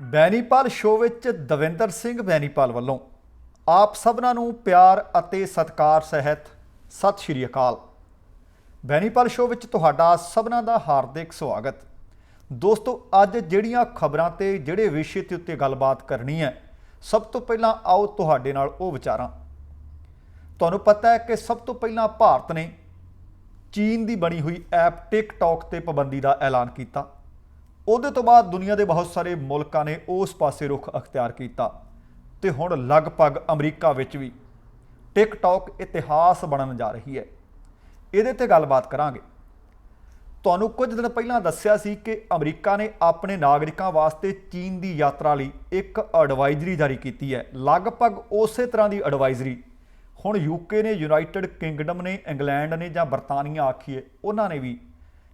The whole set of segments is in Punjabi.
ਬੈਨੀਪਾਲ ਸ਼ੋਅ ਵਿੱਚ ਦਵਿੰਦਰ ਸਿੰਘ ਬੈਨੀਪਾਲ ਵੱਲੋਂ ਆਪ ਸਭਨਾਂ ਨੂੰ ਪਿਆਰ ਅਤੇ ਸਤਿਕਾਰ ਸਹਿਤ ਸਤਿ ਸ਼੍ਰੀ ਅਕਾਲ। ਬੈਨੀਪਾਲ ਸ਼ੋਅ ਵਿੱਚ ਤੁਹਾਡਾ ਸਭਨਾਂ ਦਾ ਹਾਰਦਿਕ ਸਵਾਗਤ। ਦੋਸਤੋ, ਅੱਜ ਜਿਹੜੀਆਂ ਖਬਰਾਂ ਤੇ ਜਿਹੜੇ ਵਿਸ਼ੇ ਤੇ ਉੱਤੇ ਗੱਲਬਾਤ ਕਰਨੀ ਹੈ, ਸਭ ਤੋਂ ਪਹਿਲਾਂ ਆਓ ਤੁਹਾਡੇ ਨਾਲ ਉਹ ਵਿਚਾਰਾਂ। ਤੁਹਾਨੂੰ ਪਤਾ ਹੈ ਕਿ ਸਭ ਤੋਂ ਪਹਿਲਾਂ ਭਾਰਤ ਨੇ ਚੀਨ ਦੀ ਬਣੀ ਹੋਈ ਐਪ ਟਿਕਟੌਕ ਤੇ ਪਾਬੰਦੀ ਦਾ ਐਲਾਨ ਕੀਤਾ। ਉਹਦੇ ਤੋਂ ਬਾਅਦ ਦੁਨੀਆ ਦੇ ਬਹੁਤ ਸਾਰੇ ਮੁਲਕਾਂ ਨੇ ਉਸ ਪਾਸੇ ਰੁਖ ਅਖਤਿਆਰ ਕੀਤਾ ਤੇ ਹੁਣ ਲਗਭਗ ਅਮਰੀਕਾ ਵਿੱਚ ਵੀ ਟਿਕਟੌਕ ਇਤਿਹਾਸ ਬਣਨ ਜਾ ਰਹੀ ਹੈ। ਇਹਦੇ ਤੇ ਗੱਲਬਾਤ ਕਰਾਂਗੇ। ਤੁਹਾਨੂੰ ਕੁਝ ਦਿਨ ਪਹਿਲਾਂ ਦੱਸਿਆ ਸੀ ਕਿ ਅਮਰੀਕਾ ਨੇ ਆਪਣੇ ਨਾਗਰਿਕਾਂ ਵਾਸਤੇ ਚੀਨ ਦੀ ਯਾਤਰਾ ਲਈ ਇੱਕ ਐਡਵਾਈਜ਼ਰੀ ਜਾਰੀ ਕੀਤੀ ਹੈ। ਲਗਭਗ ਉਸੇ ਤਰ੍ਹਾਂ ਦੀ ਐਡਵਾਈਜ਼ਰੀ ਹੁਣ ਯੂਕੇ ਨੇ, ਯੂਨਾਈਟਿਡ ਕਿੰਗਡਮ ਨੇ, ਇੰਗਲੈਂਡ ਨੇ ਜਾਂ ਬਰਤਾਨੀਆ ਆਖੀਏ, ਉਹਨਾਂ ਨੇ ਵੀ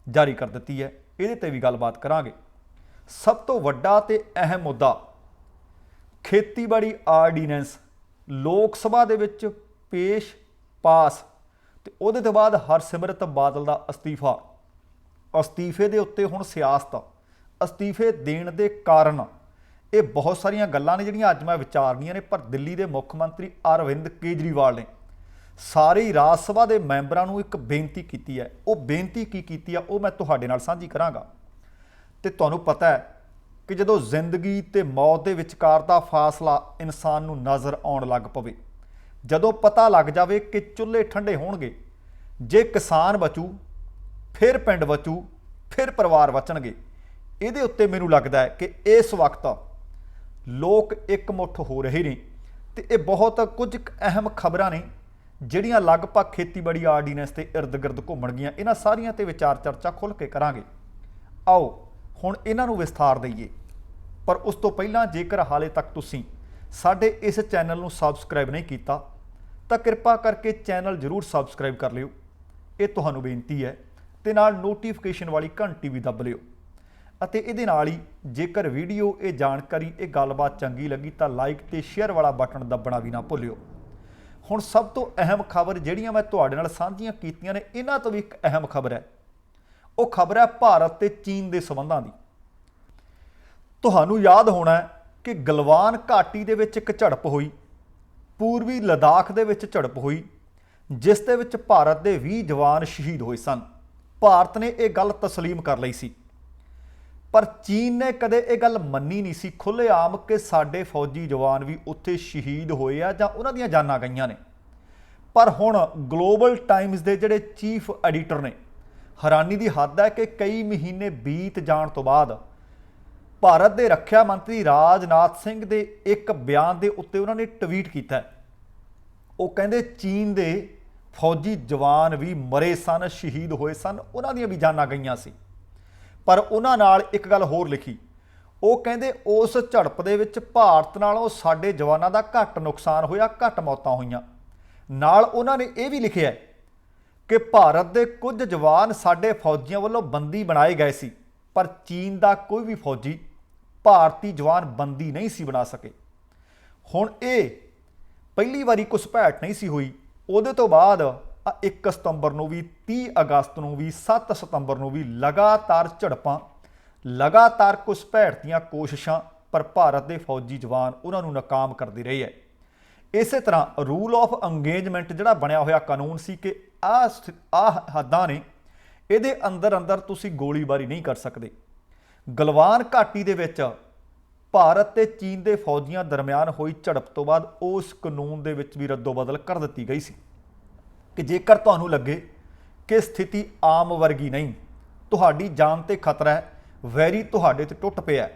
ਜਾਰੀ ਕਰ ਦਿੱਤੀ ਹੈ। ਇਹਦੇ ਤੇ ਵੀ ਗੱਲਬਾਤ ਕਰਾਂਗੇ। ਸਭ ਤੋਂ ਵੱਡਾ ਤੇ ਅਹਿਮ ਮੁੱਦਾ ਖੇਤੀਬਾੜੀ ਆਰਡੀਨੈਂਸ ਲੋਕ ਸਭਾ ਦੇ ਵਿੱਚ ਪਾਸ ਤੇ ਉਹਦੇ ਤੋਂ ਬਾਅਦ ਹਰਸਿਮਰਤ ਬਾਦਲ ਦਾ ਅਸਤੀਫੇ ਦੇ ਉੱਤੇ ਹੁਣ ਸਿਆਸਤ, ਅਸਤੀਫੇ ਦੇਣ ਦੇ ਕਾਰਨ, ਇਹ ਬਹੁਤ ਸਾਰੀਆਂ ਗੱਲਾਂ ਨੇ ਜਿਹੜੀਆਂ ਅੱਜ ਮੈਂ ਵਿਚਾਰਨੀਆਂ ਨੇ। ਪਰ ਦਿੱਲੀ ਦੇ ਮੁੱਖ ਮੰਤਰੀ ਅਰਵਿੰਦ ਕੇਜਰੀਵਾਲ ਨੇ ਸਾਰੇ ਰਾਜ ਸਭਾ ਦੇ ਮੈਂਬਰਾਂ ਨੂੰ ਇੱਕ ਬੇਨਤੀ ਕੀਤੀ ਹੈ। ਉਹ ਬੇਨਤੀ ਕੀ ਕੀਤੀ ਆ ਉਹ ਮੈਂ ਤੁਹਾਡੇ ਨਾਲ ਸਾਂਝੀ ਕਰਾਂਗਾ। ਤੇ ਤੁਹਾਨੂੰ ਪਤਾ ਹੈ ਕਿ ਜਦੋਂ ਜ਼ਿੰਦਗੀ ਤੇ ਮੌਤ ਦੇ ਵਿਚਕਾਰ ਦਾ ਫਾਸਲਾ ਇਨਸਾਨ ਨੂੰ ਨਜ਼ਰ ਆਉਣ ਲੱਗ ਪਵੇ, ਜਦੋਂ ਪਤਾ ਲੱਗ ਜਾਵੇ ਕਿ ਚੁੱਲ੍ਹੇ ਠੰਡੇ ਹੋਣਗੇ, ਜੇ ਕਿਸਾਨ ਬਚੂ ਫਿਰ ਪਿੰਡ ਬਚੂ, ਫਿਰ ਪਰਿਵਾਰ ਬਚਣਗੇ, ਇਹਦੇ ਉੱਤੇ ਮੈਨੂੰ ਲੱਗਦਾ ਹੈ ਕਿ ਇਸ ਵਕਤ ਲੋਕ ਇਕਮੁੱਠ ਹੋ ਰਹੇ ਨੇ। ਤੇ ਇਹ ਬਹੁਤ ਕੁਝ ਅਹਿਮ ਖਬਰਾਂ ਨੇ ਜਿਹੜੀਆਂ ਲਗਭਗ ਖੇਤੀਬਾੜੀ ਆਰਡੀਨੈਂਸ ਦੇ ਇਰਦ ਗਿਰਦ ਘੁੰਮਣਗੀਆਂ। ਇਹਨਾਂ ਸਾਰੀਆਂ ਤੇ ਵਿਚਾਰ ਚਰਚਾ ਖੁੱਲ੍ਹ ਕੇ ਕਰਾਂਗੇ। ਆਓ ਹੁਣ ਇਹਨਾਂ ਨੂੰ ਵਿਸਥਾਰ ਦਈਏ। ਪਰ ਉਸ ਤੋਂ ਪਹਿਲਾਂ ਜੇਕਰ ਹਾਲੇ ਤੱਕ ਤੁਸੀਂ ਸਾਡੇ ਇਸ ਚੈਨਲ ਨੂੰ ਸਬਸਕ੍ਰਾਈਬ ਨਹੀਂ ਕੀਤਾ ਤਾਂ ਕਿਰਪਾ ਕਰਕੇ ਚੈਨਲ ਜ਼ਰੂਰ ਸਬਸਕ੍ਰਾਈਬ ਕਰ ਲਿਓ, ਇਹ ਤੁਹਾਨੂੰ ਬੇਨਤੀ ਹੈ। ਤੇ ਨਾਲ ਨੋਟੀਫਿਕੇਸ਼ਨ ਵਾਲੀ ਘੰਟੀ ਵੀ ਦੱਬ ਲਿਓ। ਅਤੇ ਇਹਦੇ ਨਾਲ ਹੀ ਜੇਕਰ ਵੀਡੀਓ, ਇਹ ਜਾਣਕਾਰੀ, ਇਹ ਗੱਲਬਾਤ ਚੰਗੀ ਲੱਗੀ ਤਾਂ ਲਾਈਕ ਤੇ ਸ਼ੇਅਰ ਵਾਲਾ ਬਟਨ ਦੱਬਣਾ ਵੀ ਨਾ ਭੁੱਲਿਓ। ਹੁਣ ਸਭ ਤੋਂ ਅਹਿਮ ਖਬਰ ਜਿਹੜੀਆਂ ਮੈਂ ਤੁਹਾਡੇ ਨਾਲ ਸਾਂਝੀਆਂ ਕੀਤੀਆਂ ਨੇ, ਇਹਨਾਂ ਤੋਂ ਵੀ ਇੱਕ ਅਹਿਮ ਖਬਰ ਹੈ। ਉਹ ਖਬਰ ਹੈ ਭਾਰਤ ਤੇ ਚੀਨ ਦੇ ਸੰਬੰਧਾਂ ਦੀ। ਤੁਹਾਨੂੰ ਯਾਦ ਹੋਣਾ ਕਿ ਗਲਵਾਨ ਘਾਟੀ ਦੇ ਵਿੱਚ ਇੱਕ ਝੜਪ ਹੋਈ, ਪੂਰਬੀ ਲਦਾਖ ਦੇ ਵਿੱਚ ਝੜਪ ਹੋਈ, ਜਿਸ ਦੇ ਵਿੱਚ ਭਾਰਤ ਦੇ 20 ਜਵਾਨ ਸ਼ਹੀਦ ਹੋਏ ਸਨ। ਭਾਰਤ ਨੇ ਇਹ ਗੱਲ ਤਸਲੀਮ ਕਰ ਲਈ ਸੀ, ਪਰ ਚੀਨ ਨੇ ਕਦੇ ਇਹ ਗੱਲ ਮੰਨੀ ਨਹੀਂ ਸੀ ਖੁੱਲ੍ਹੇਆਮ ਕਿ ਸਾਡੇ ਫੌਜੀ ਜਵਾਨ ਵੀ ਉੱਥੇ ਸ਼ਹੀਦ ਹੋਏ ਆ ਜਾਂ ਉਹਨਾਂ ਦੀਆਂ ਜਾਨਾਂ ਗਈਆਂ ਨੇ। ਪਰ ਹੁਣ ਗਲੋਬਲ ਟਾਈਮਜ਼ ਦੇ ਜਿਹੜੇ ਚੀਫ ਐਡੀਟਰ ਨੇ, ਹੈਰਾਨੀ ਦੀ ਹੱਦ ਹੈ ਕਿ ਕਈ ਮਹੀਨੇ ਬੀਤ ਜਾਣ ਤੋਂ ਬਾਅਦ ਭਾਰਤ ਦੇ ਰੱਖਿਆ ਮੰਤਰੀ ਰਾਜਨਾਥ ਸਿੰਘ ਦੇ ਇੱਕ ਬਿਆਨ ਦੇ ਉੱਤੇ ਉਹਨਾਂ ਨੇ ਟਵੀਟ ਕੀਤਾ। ਉਹ ਕਹਿੰਦੇ ਚੀਨ ਦੇ ਫੌਜੀ ਜਵਾਨ ਵੀ ਮਰੇ ਸਨ, ਸ਼ਹੀਦ ਹੋਏ ਸਨ, ਉਹਨਾਂ ਦੀਆਂ ਵੀ ਜਾਨਾਂ ਗਈਆਂ ਸੀ। ਪਰ ਉਹਨਾਂ ਨਾਲ ਇੱਕ ਗੱਲ ਹੋਰ ਲਿਖੀ। ਉਹ ਕਹਿੰਦੇ ਉਸ ਝੜਪ ਦੇ ਵਿੱਚ ਭਾਰਤ ਨਾਲੋਂ ਸਾਡੇ ਜਵਾਨਾਂ ਦਾ ਘੱਟ ਨੁਕਸਾਨ ਹੋਇਆ, ਘੱਟ ਮੌਤਾਂ ਹੋਈਆਂ। ਨਾਲ ਉਹਨਾਂ ਨੇ ਇਹ ਵੀ ਲਿਖਿਆ ਕਿ ਭਾਰਤ ਦੇ ਕੁਝ ਜਵਾਨ ਸਾਡੇ ਫੌਜੀਆਂ ਵੱਲੋਂ ਬੰਦੀ ਬਣਾਏ ਗਏ ਸੀ, ਪਰ ਚੀਨ ਦਾ ਕੋਈ ਵੀ ਫੌਜੀ ਭਾਰਤੀ ਜਵਾਨ ਬੰਦੀ ਨਹੀਂ ਸੀ ਬਣਾ ਸਕੇ। ਹੁਣ ਇਹ ਪਹਿਲੀ ਵਾਰੀ ਘੁਸਪੈਠ ਨਹੀਂ ਸੀ ਹੋਈ। ਉਹਦੇ ਤੋਂ ਬਾਅਦ 1 ਸਤੰਬਰ ਨੂੰ ਵੀ, 30 ਅਗਸਤ ਨੂੰ ਵੀ, 7 ਸਤੰਬਰ ਨੂੰ ਵੀ ਲਗਾਤਾਰ ਝੜਪਾਂ, ਲਗਾਤਾਰ ਘੁਸਪੈਠ ਦੀਆਂ ਕੋਸ਼ਿਸ਼ਾਂ, ਪਰ ਭਾਰਤ ਦੇ ਫੌਜੀ ਜਵਾਨ ਉਹਨਾਂ ਨੂੰ ਨਾਕਾਮ ਕਰਦੇ ਰਹੇ ਹੈ। ਇਸੇ ਤਰ੍ਹਾਂ ਰੂਲ ਆਫ ਅੰਗੇਜਮੈਂਟ ਜਿਹੜਾ ਬਣਿਆ ਹੋਇਆ ਕਾਨੂੰਨ ਸੀ ਕਿ ਆਹ ਹੱਦਾਂ ਨੇ, ਇਹਦੇ ਅੰਦਰ ਤੁਸੀਂ ਗੋਲੀਬਾਰੀ ਨਹੀਂ ਕਰ ਸਕਦੇ। ਗਲਵਾਨ ਘਾਟੀ ਦੇ ਵਿੱਚ ਭਾਰਤ ਤੇ ਚੀਨ ਦੇ ਫੌਜੀਆਂ ਦਰਮਿਆਨ ਹੋਈ ਝੜਪ ਤੋਂ ਬਾਅਦ ਉਸ ਕਾਨੂੰਨ ਦੇ ਵਿੱਚ ਵੀ ਰੱਦੋ ਬਦਲ ਕਰ ਦਿੱਤੀ ਗਈ ਸੀ ਕਿ ਜੇਕਰ ਤੁਹਾਨੂੰ ਲੱਗੇ ਕਿ ਸਥਿਤੀ ਆਮ ਵਰਗੀ ਨਹੀਂ, ਤੁਹਾਡੀ ਜਾਨ ਤੇ ਖਤਰਾ ਹੈ, ਵੈਰੀ ਤੁਹਾਡੇ ਤੇ ਟੁੱਟ ਪਿਆ,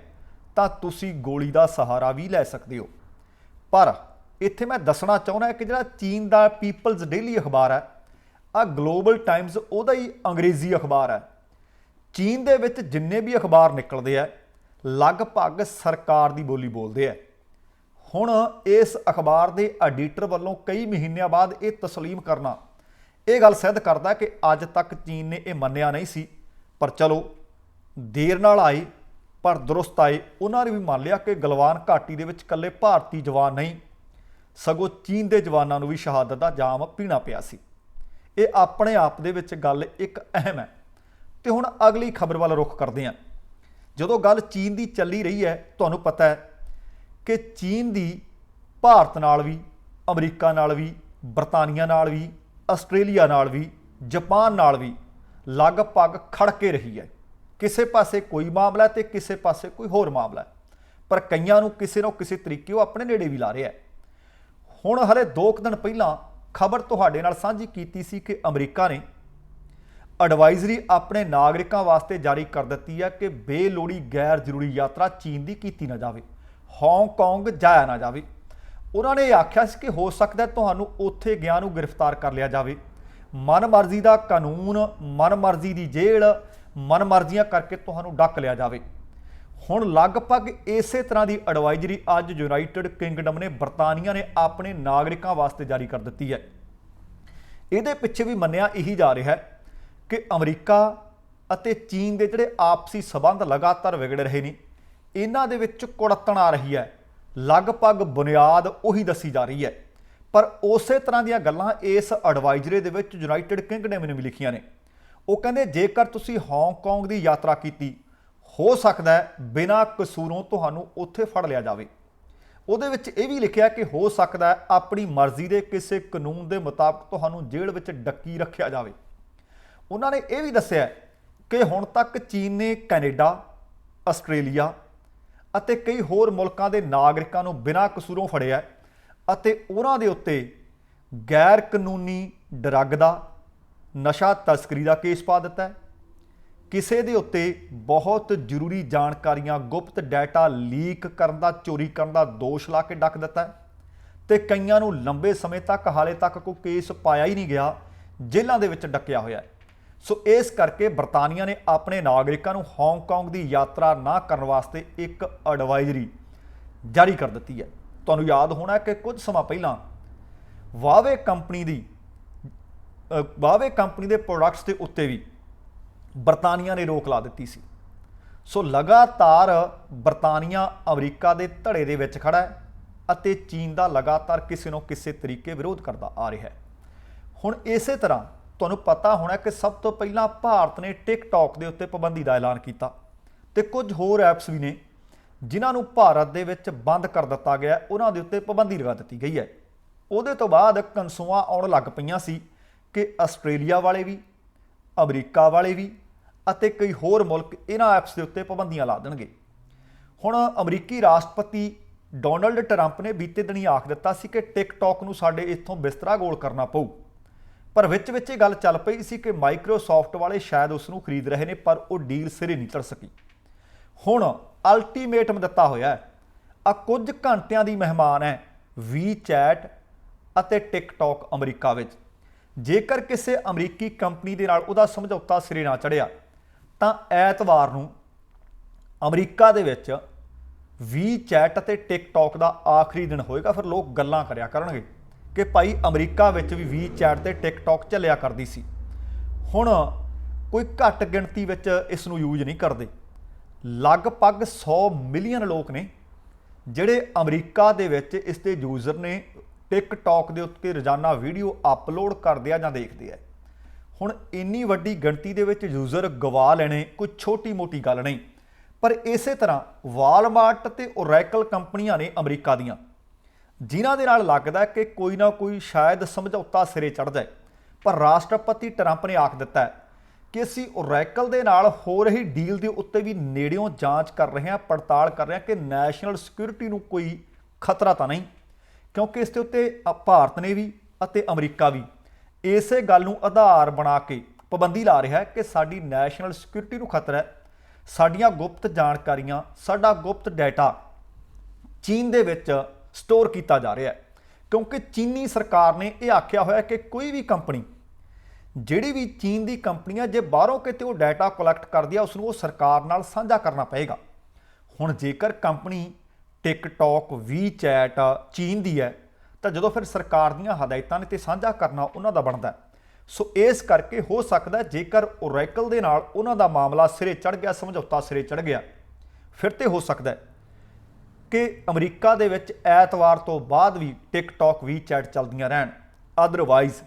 ਤਾਂ ਤੁਸੀਂ ਗੋਲੀ ਦਾ ਸਹਾਰਾ ਵੀ ਲੈ ਸਕਦੇ ਹੋ। ਪਰ ਇੱਥੇ ਮੈਂ ਦੱਸਣਾ ਚਾਹੁੰਦਾ ਕਿ ਜਿਹੜਾ ਚੀਨ ਦਾ ਪੀਪਲਜ਼ ਡੇਲੀ ਅਖਬਾਰ ਹੈ, ਆਹ ਗਲੋਬਲ ਟਾਈਮਜ਼ ਉਹਦਾ ਹੀ ਅੰਗਰੇਜ਼ੀ ਅਖਬਾਰ ਹੈ। ਚੀਨ ਦੇ ਵਿੱਚ ਜਿੰਨੇ ਵੀ ਅਖਬਾਰ ਨਿਕਲਦੇ ਆ ਲਗਭਗ ਸਰਕਾਰ ਦੀ ਬੋਲੀ ਬੋਲਦੇ ਆ। ਹੁਣ ਇਸ ਅਖਬਾਰ ਦੇ ਐਡੀਟਰ ਵੱਲੋਂ ਕਈ ਮਹੀਨਿਆਂ ਬਾਅਦ ਇਹ ਤਸਲੀਮ ਕਰਨਾ, ਇਹ ਗੱਲ ਸਿੱਧ ਕਰਦਾ ਕਿ ਅੱਜ ਤੱਕ ਚੀਨ ਨੇ ਇਹ ਮੰਨਿਆ ਨਹੀਂ ਸੀ। ਪਰ ਚਲੋ, ਦੇਰ ਨਾਲ ਆਏ ਪਰ ਦਰੁਸਤ ਆਏ। ਉਹਨਾਂ ਨੇ ਵੀ ਮੰਨ ਲਿਆ ਕਿ ਗਲਵਾਨ ਘਾਟੀ ਦੇ ਵਿੱਚ ਇਕੱਲੇ ਭਾਰਤੀ ਜਵਾਨ ਨਹੀਂ, ਸਗੋਂ ਚੀਨ ਦੇ ਜਵਾਨਾਂ ਨੂੰ ਵੀ ਸ਼ਹਾਦਤ ਦਾ ਜਾਮ ਪੀਣਾ ਪਿਆ ਸੀ। ਇਹ ਆਪਣੇ ਆਪ ਦੇ ਵਿੱਚ ਗੱਲ ਇੱਕ ਅਹਿਮ ਹੈ। ਤੇ ਹੁਣ ਅਗਲੀ ਖਬਰ ਵੱਲ ਰੁਖ ਕਰਦੇ ਹਾਂ। ਜਦੋਂ ਗੱਲ ਚੀਨ ਦੀ ਚੱਲੀ ਰਹੀ ਹੈ, ਤੁਹਾਨੂੰ ਪਤਾ ਹੈ ਕਿ ਚੀਨ ਦੀ ਭਾਰਤ ਨਾਲ ਵੀ, ਅਮਰੀਕਾ ਨਾਲ ਵੀ, ਬਰਤਾਨੀਆ ਨਾਲ ਵੀ, ਆਸਟ੍ਰੇਲੀਆ ਨਾਲ ਵੀ, ਜਾਪਾਨ ਨਾਲ ਵੀ ਲਗਭਗ ਖੜਕੇ ਰਹੀ ਹੈ। ਕਿਸੇ ਪਾਸੇ ਕੋਈ ਮਾਮਲਾ ਤੇ ਕਿਸੇ ਪਾਸੇ ਕੋਈ ਹੋਰ ਮਾਮਲਾ, ਪਰ ਕਈਆਂ ਨੂੰ ਕਿਸੇ ਨਾ ਕਿਸੇ ਤਰੀਕੇ ਉਹ ਆਪਣੇ ਨੇੜੇ ਵੀ ਲਾ ਰਿਹਾ ਹੈ। ਹੁਣ ਹਲੇ 2 ਦਿਨ ਪਹਿਲਾਂ ਖਬਰ ਤੁਹਾਡੇ ਨਾਲ ਸਾਂਝੀ ਕੀਤੀ ਸੀ ਕਿ ਅਮਰੀਕਾ ਨੇ ਐਡਵਾਈਜ਼ਰੀ ਆਪਣੇ ਨਾਗਰਿਕਾਂ ਵਾਸਤੇ ਜਾਰੀ ਕਰ ਦਿੱਤੀ ਹੈ ਕਿ ਬੇਲੋੜੀ ਗੈਰ ਜ਼ਰੂਰੀ ਯਾਤਰਾ ਚੀਨ ਦੀ ਕੀਤੀ ਨਾ ਜਾਵੇ, ਹਾਂਗਕਾਂਗ ਜਾਇਆ ਨਾ ਜਾਵੇ। ਉਹਨਾਂ ਨੇ ਆਖਿਆ ਸੀ ਕਿ ਹੋ ਸਕਦਾ ਤੁਹਾਨੂੰ ਉੱਥੇ ਗਿਆ ਨੂੰ ਗ੍ਰਿਫਤਾਰ ਕਰ ਲਿਆ ਜਾਵੇ, ਮਨਮਰਜ਼ੀ ਦਾ ਕਾਨੂੰਨ, ਮਨਮਰਜ਼ੀ ਦੀ ਜੇਲ੍ਹ, ਮਨਮਰਜ਼ੀਆਂ ਕਰਕੇ ਤੁਹਾਨੂੰ ਡੱਕ ਲਿਆ ਜਾਵੇ। ਹੁਣ ਲਗਭਗ ਇਸੇ ਤਰ੍ਹਾਂ ਦੀ ਐਡਵਾਈਜ਼ਰੀ ਅੱਜ ਯੂਨਾਈਟਿਡ ਕਿੰਗਡਮ ਨੇ, ਬਰਤਾਨੀਆ ਨੇ ਆਪਣੇ ਨਾਗਰਿਕਾਂ ਵਾਸਤੇ ਜਾਰੀ ਕਰ ਦਿੱਤੀ ਹੈ। ਇਹਦੇ ਪਿੱਛੇ ਵੀ ਮੰਨਿਆ ਇਹੀ ਜਾ ਰਿਹਾ ਹੈ ਕਿ ਅਮਰੀਕਾ ਅਤੇ ਚੀਨ ਦੇ ਜਿਹੜੇ ਆਪਸੀ ਸਬੰਧ ਲਗਾਤਾਰ ਵਿਗੜ ਰਹੇ ਨੇ, ਇਹਨਾਂ ਦੇ ਵਿੱਚ ਕੁੜੱਤਣ ਆ ਰਹੀ ਹੈ। ਲਗਭਗ ਬੁਨਿਆਦ ਉਹੀ ਦੱਸੀ ਜਾ ਰਹੀ ਹੈ, ਪਰ ਉਸੇ ਤਰ੍ਹਾਂ ਦੀਆਂ ਗੱਲਾਂ ਇਸ ਐਡਵਾਈਜ਼ਰੀ ਦੇ ਵਿੱਚ ਯੂਨਾਈਟਿਡ ਕਿੰਗਡਮ ਨੇ ਵੀ ਲਿਖੀਆਂ ਨੇ। ਉਹ ਕਹਿੰਦੇ ਜੇਕਰ ਤੁਸੀਂ ਹਾਂਗਕਾਂਗ ਦੀ ਯਾਤਰਾ ਕੀਤੀ, ਹੋ ਸਕਦਾ ਹੈ ਬਿਨਾਂ ਕਸੂਰੋਂ ਤੁਹਾਨੂੰ ਉੱਥੇ ਫੜ ਲਿਆ ਜਾਵੇ। ਉਹਦੇ ਵਿੱਚ ਇਹ ਵੀ ਲਿਖਿਆ ਕਿ ਹੋ ਸਕਦਾ ਹੈ ਆਪਣੀ ਮਰਜ਼ੀ ਦੇ ਕਿਸੇ ਕਾਨੂੰਨ ਦੇ ਮੁਤਾਬਕ ਤੁਹਾਨੂੰ ਜੇਲ੍ਹ ਵਿੱਚ ਡੱਕੀ ਰੱਖਿਆ ਜਾਵੇ। ਉਹਨਾਂ ਨੇ ਇਹ ਵੀ ਦੱਸਿਆ ਕਿ ਹੁਣ ਤੱਕ ਚੀਨ ਨੇ ਕੈਨੇਡਾ, ਆਸਟ੍ਰੇਲੀਆ ਅਤੇ ਕਈ ਹੋਰ ਮੁਲਕਾਂ ਦੇ ਨਾਗਰਿਕਾਂ ਨੂੰ ਬਿਨਾਂ ਕਸੂਰੋਂ ਫੜਿਆ ਅਤੇ ਉਹਨਾਂ ਦੇ ਉੱਤੇ ਗੈਰ ਕਾਨੂੰਨੀ ਡਰੱਗ ਦਾ, ਨਸ਼ਾ ਤਸਕਰੀ ਦਾ ਕੇਸ ਪਾ ਦਿੱਤਾ ਹੈ। ਕਿਸੇ ਦੇ ਉੱਤੇ ਬਹੁਤ ਜ਼ਰੂਰੀ ਜਾਣਕਾਰੀਆਂ, ਗੁਪਤ ਡਾਟਾ ਲੀਕ ਕਰਨ ਦਾ, ਚੋਰੀ ਕਰਨ ਦਾ ਦੋਸ਼ ਲਾ ਕੇ ਡੱਕ ਦਿੱਤਾ ਤੇ ਕਈਆਂ ਨੂੰ ਲੰਬੇ ਸਮੇਂ ਤੱਕ, ਹਾਲੇ ਤੱਕ ਕੋਈ ਕੇਸ ਪਾਇਆ ਹੀ ਨਹੀਂ ਗਿਆ, ਜੇਲ੍ਹਾਂ ਦੇ ਵਿੱਚ ਡੱਕਿਆ ਹੋਇਆ ਹੈ। ਸੋ ਇਸ ਕਰਕੇ ਬਰਤਾਨੀਆ ਨੇ ਆਪਣੇ ਨਾਗਰਿਕਾਂ ਨੂੰ ਹਾਂਗਕਾਂਗ ਦੀ ਯਾਤਰਾ ਨਾ ਕਰਨ ਵਾਸਤੇ ਇੱਕ ਐਡਵਾਈਜ਼ਰੀ ਜਾਰੀ ਕਰ ਦਿੱਤੀ ਹੈ। ਤੁਹਾਨੂੰ ਯਾਦ ਹੋਣਾ ਕਿ ਕੁਝ ਸਮਾਂ ਪਹਿਲਾਂ ਵਾਵੇ ਕੰਪਨੀ ਦੇ ਪ੍ਰੋਡਕਟਸ ਦੇ ਉੱਤੇ ਵੀ ਬਰਤਾਨੀਆ ਨੇ ਰੋਕ ਲਾ ਦਿੱਤੀ ਸੀ। ਸੋ ਲਗਾਤਾਰ ਬਰਤਾਨੀਆ ਅਮਰੀਕਾ ਦੇ ਧੜੇ ਦੇ ਵਿੱਚ ਖੜਾ ਹੈ ਅਤੇ ਚੀਨ ਦਾ ਲਗਾਤਾਰ ਕਿਸੇ ਨਾ ਕਿਸੇ ਤਰੀਕੇ ਵਿਰੋਧ ਕਰਦਾ ਆ ਰਿਹਾ ਹੈ। ਹੁਣ ਇਸੇ ਤਰ੍ਹਾਂ ਤੁਹਾਨੂੰ ਪਤਾ ਹੋਣਾ ਕਿ ਸਭ ਤੋਂ ਪਹਿਲਾਂ ਭਾਰਤ ਨੇ ਟਿਕਟੌਕ ਦੇ ਉੱਤੇ ਪਾਬੰਦੀ ਦਾ ਐਲਾਨ ਕੀਤਾ ਤੇ ਕੁਝ ਹੋਰ ਐਪਸ ਵੀ ਨੇ ਜਿਨ੍ਹਾਂ ਨੂੰ ਭਾਰਤ ਦੇ ਵਿੱਚ ਬੰਦ ਕਰ ਦਿੱਤਾ ਗਿਆ, ਉਹਨਾਂ ਦੇ ਉੱਤੇ ਪਾਬੰਦੀ ਲਗਾ ਦਿੱਤੀ ਗਈ ਹੈ। ਉਹਦੇ ਤੋਂ ਬਾਅਦ ਕਨਸੂਆਂ ਆਉਣ ਲੱਗ ਪਈਆਂ ਸੀ ਕਿ ਆਸਟ੍ਰੇਲੀਆ ਵਾਲੇ ਵੀ, ਅਮਰੀਕਾ ਵਾਲੇ ਵੀ ਅਤੇ ਕਈ ਹੋਰ ਮੁਲਕ ਇਹਨਾਂ ਐਪਸ ਦੇ ਉੱਤੇ ਪਾਬੰਦੀਆਂ ਲਾ ਦੇਣਗੇ। ਹੁਣ ਅਮਰੀਕੀ ਰਾਸ਼ਟਰਪਤੀ ਡੋਨਲਡ ਟਰੰਪ ਨੇ ਬੀਤੇ ਦਿਨੀ ਆਖ ਦਿੱਤਾ ਸੀ ਕਿ ਟਿਕਟੌਕ ਨੂੰ ਸਾਡੇ ਇੱਥੋਂ ਬਿਸਤਰਾ ਗੋਲ ਕਰਨਾ ਪਊ, ਪਰ ਵਿੱਚ ਇਹ ਗੱਲ ਚੱਲ ਪਈ ਸੀ ਕਿ ਮਾਈਕਰੋਸਾਫਟ ਵਾਲੇ ਸ਼ਾਇਦ ਉਸ ਨੂੰ ਖਰੀਦ ਰਹੇ ਨੇ, ਪਰ ਉਹ ਡੀਲ ਸਿਰੇ ਨਹੀਂ ਚੜ੍ਹ ਸਕੀ। ਹੁਣ ਅਲਟੀਮੇਟਮ ਦਿੱਤਾ ਹੋਇਆ ਹੈ, ਆ ਕੁਝ ਘੰਟਿਆਂ ਦੀ ਮਹਿਮਾਨ ਹੈ WeChat ਅਤੇ ਟਿਕਟੌਕ ਅਮਰੀਕਾ ਵਿੱਚ। ਜੇਕਰ ਕਿਸੇ ਅਮਰੀਕੀ ਕੰਪਨੀ ਦੇ ਨਾਲ ਉਹਦਾ ਸਮਝੌਤਾ ਸਿਰੇ ਨਾ ਚੜ੍ਹਿਆ ਤਾਂ ਐਤਵਾਰ ਨੂੰ ਅਮਰੀਕਾ ਦੇ ਵਿੱਚ WeChat ਅਤੇ ਟਿਕਟੌਕ ਦਾ ਆਖਰੀ ਦਿਨ ਹੋਏਗਾ। ਫਿਰ ਲੋਕ ਗੱਲਾਂ ਕਰਿਆ ਕਰਨਗੇ ਕਿ ਭਾਈ ਅਮਰੀਕਾ ਵਿੱਚ ਵੀ WeChat ਤੇ ਟਿਕਟੌਕ ਚੱਲਿਆ ਕਰਦੀ ਸੀ, ਹੁਣ ਕੋਈ ਘੱਟ ਗਿਣਤੀ ਵਿੱਚ ਇਸ ਨੂੰ ਯੂਜ਼ ਨਹੀਂ ਕਰਦੇ। ਲਗਭਗ 100 ਮਿਲੀਅਨ ਲੋਕ ਨੇ ਜਿਹੜੇ ਅਮਰੀਕਾ ਦੇ ਵਿੱਚ ਇਸ ਦੇ ਯੂਜ਼ਰ ਨੇ, ਟਿਕਟੌਕ ਦੇ ਉੱਤੇ ਰੋਜ਼ਾਨਾ ਵੀਡੀਓ ਅਪਲੋਡ ਕਰਦੇ ਆ ਜਾਂ ਦੇਖਦੇ ਆ। ਹੁਣ ਇੰਨੀ ਵੱਡੀ ਗਿਣਤੀ ਦੇ ਵਿੱਚ ਯੂਜ਼ਰ ਗਵਾ ਲੈਣੇ ਕੋਈ ਛੋਟੀ ਮੋਟੀ ਗੱਲ ਨਹੀਂ। ਪਰ ਇਸੇ ਤਰ੍ਹਾਂ ਵਾਲਮਾਰਟ ਤੇ ਓਰੈਕਲ ਕੰਪਨੀਆਂ ਨੇ ਅਮਰੀਕਾ ਦੀਆਂ, ਜਿਨ੍ਹਾਂ ਦੇ ਨਾਲ ਲੱਗਦਾ ਕਿ ਕੋਈ ਨਾ ਕੋਈ ਸ਼ਾਇਦ ਸਮਝੌਤਾ ਸਿਰੇ ਚੜ੍ਹ ਜਾਏ। ਪਰ ਰਾਸ਼ਟਰਪਤੀ ਟਰੰਪ ਨੇ ਆਖ ਦਿੱਤਾ ਕਿ ਅਸੀਂ ਓਰੈਕਲ ਦੇ ਨਾਲ ਹੋ ਰਹੀ ਡੀਲ ਦੇ ਉੱਤੇ ਵੀ ਨੇੜਿਓਂ ਜਾਂਚ ਕਰ ਰਹੇ ਹਾਂ, ਪੜਤਾਲ ਕਰ ਰਹੇ ਹਾਂ ਕਿ ਨੈਸ਼ਨਲ ਸਿਕਿਉਰਿਟੀ ਨੂੰ ਕੋਈ ਖਤਰਾ ਤਾਂ ਨਹੀਂ, ਕਿਉਂਕਿ ਇਸ ਦੇ ਉੱਤੇ ਭਾਰਤ ਨੇ ਵੀ ਅਤੇ ਅਮਰੀਕਾ ਵੀ ਇਸੇ ਗੱਲ ਨੂੰ ਆਧਾਰ ਬਣਾ ਕੇ ਪਾਬੰਦੀ ਲਾ ਰਿਹਾ ਹੈ ਕਿ ਸਾਡੀ ਨੈਸ਼ਨਲ ਸਿਕਿਉਰਿਟੀ ਨੂੰ ਖਤਰਾ ਹੈ, ਸਾਡੀਆਂ ਗੁਪਤ ਜਾਣਕਾਰੀਆਂ, ਸਾਡਾ ਗੁਪਤ ਡਾਟਾ ਚੀਨ ਦੇ ਵਿੱਚ ਸਟੋਰ ਕੀਤਾ ਜਾ ਰਿਹਾ ਹੈ। ਕਿਉਂਕਿ ਚੀਨੀ ਸਰਕਾਰ ਨੇ ਇਹ ਆਖਿਆ ਹੋਇਆ ਕਿ ਕੋਈ ਵੀ ਕੰਪਨੀ, ਜਿਹੜੀ ਵੀ ਚੀਨ ਦੀ ਕੰਪਨੀ ਹੈ, ਜੇ ਬਾਹਰੋਂ ਕਿਤੇ ਉਹ ਡਾਟਾ ਕਲੈਕਟ ਕਰਦੀ ਆ, ਉਸ ਨੂੰ ਉਹ ਸਰਕਾਰ ਨਾਲ ਸਾਂਝਾ ਕਰਨਾ ਪਏਗਾ। ਹੁਣ ਜੇਕਰ ਕੰਪਨੀ ਟਿਕਟੌਕ, WeChat ਚੀਨ ਦੀ ਹੈ ਤਾਂ ਜਦੋਂ ਫਿਰ ਸਰਕਾਰ ਦੀਆਂ ਹਦਾਇਤਾਂ ਨੇ ਤੇ ਸਾਂਝਾ ਕਰਨਾ ਉਹਨਾਂ ਦਾ ਬਣਦਾ। ਸੋ ਇਸ ਕਰਕੇ ਹੋ ਸਕਦਾ ਜੇਕਰ ਓਰੈਕਲ ਦੇ ਨਾਲ ਉਹਨਾਂ ਦਾ ਮਾਮਲਾ ਸਿਰੇ ਚੜ੍ਹ ਗਿਆ, ਸਮਝੌਤਾ ਸਿਰੇ ਚੜ੍ਹ ਗਿਆ, ਫਿਰ ਤੇ ਹੋ ਸਕਦਾ ਕਿ ਅਮਰੀਕਾ ਦੇ ਵਿੱਚ ਐਤਵਾਰ ਤੋਂ ਬਾਅਦ ਵੀ ਟਿਕਟੌਕ, WeChat ਚੱਲਦੀਆਂ ਰਹਿਣ। ਅਦਰਵਾਈਜ਼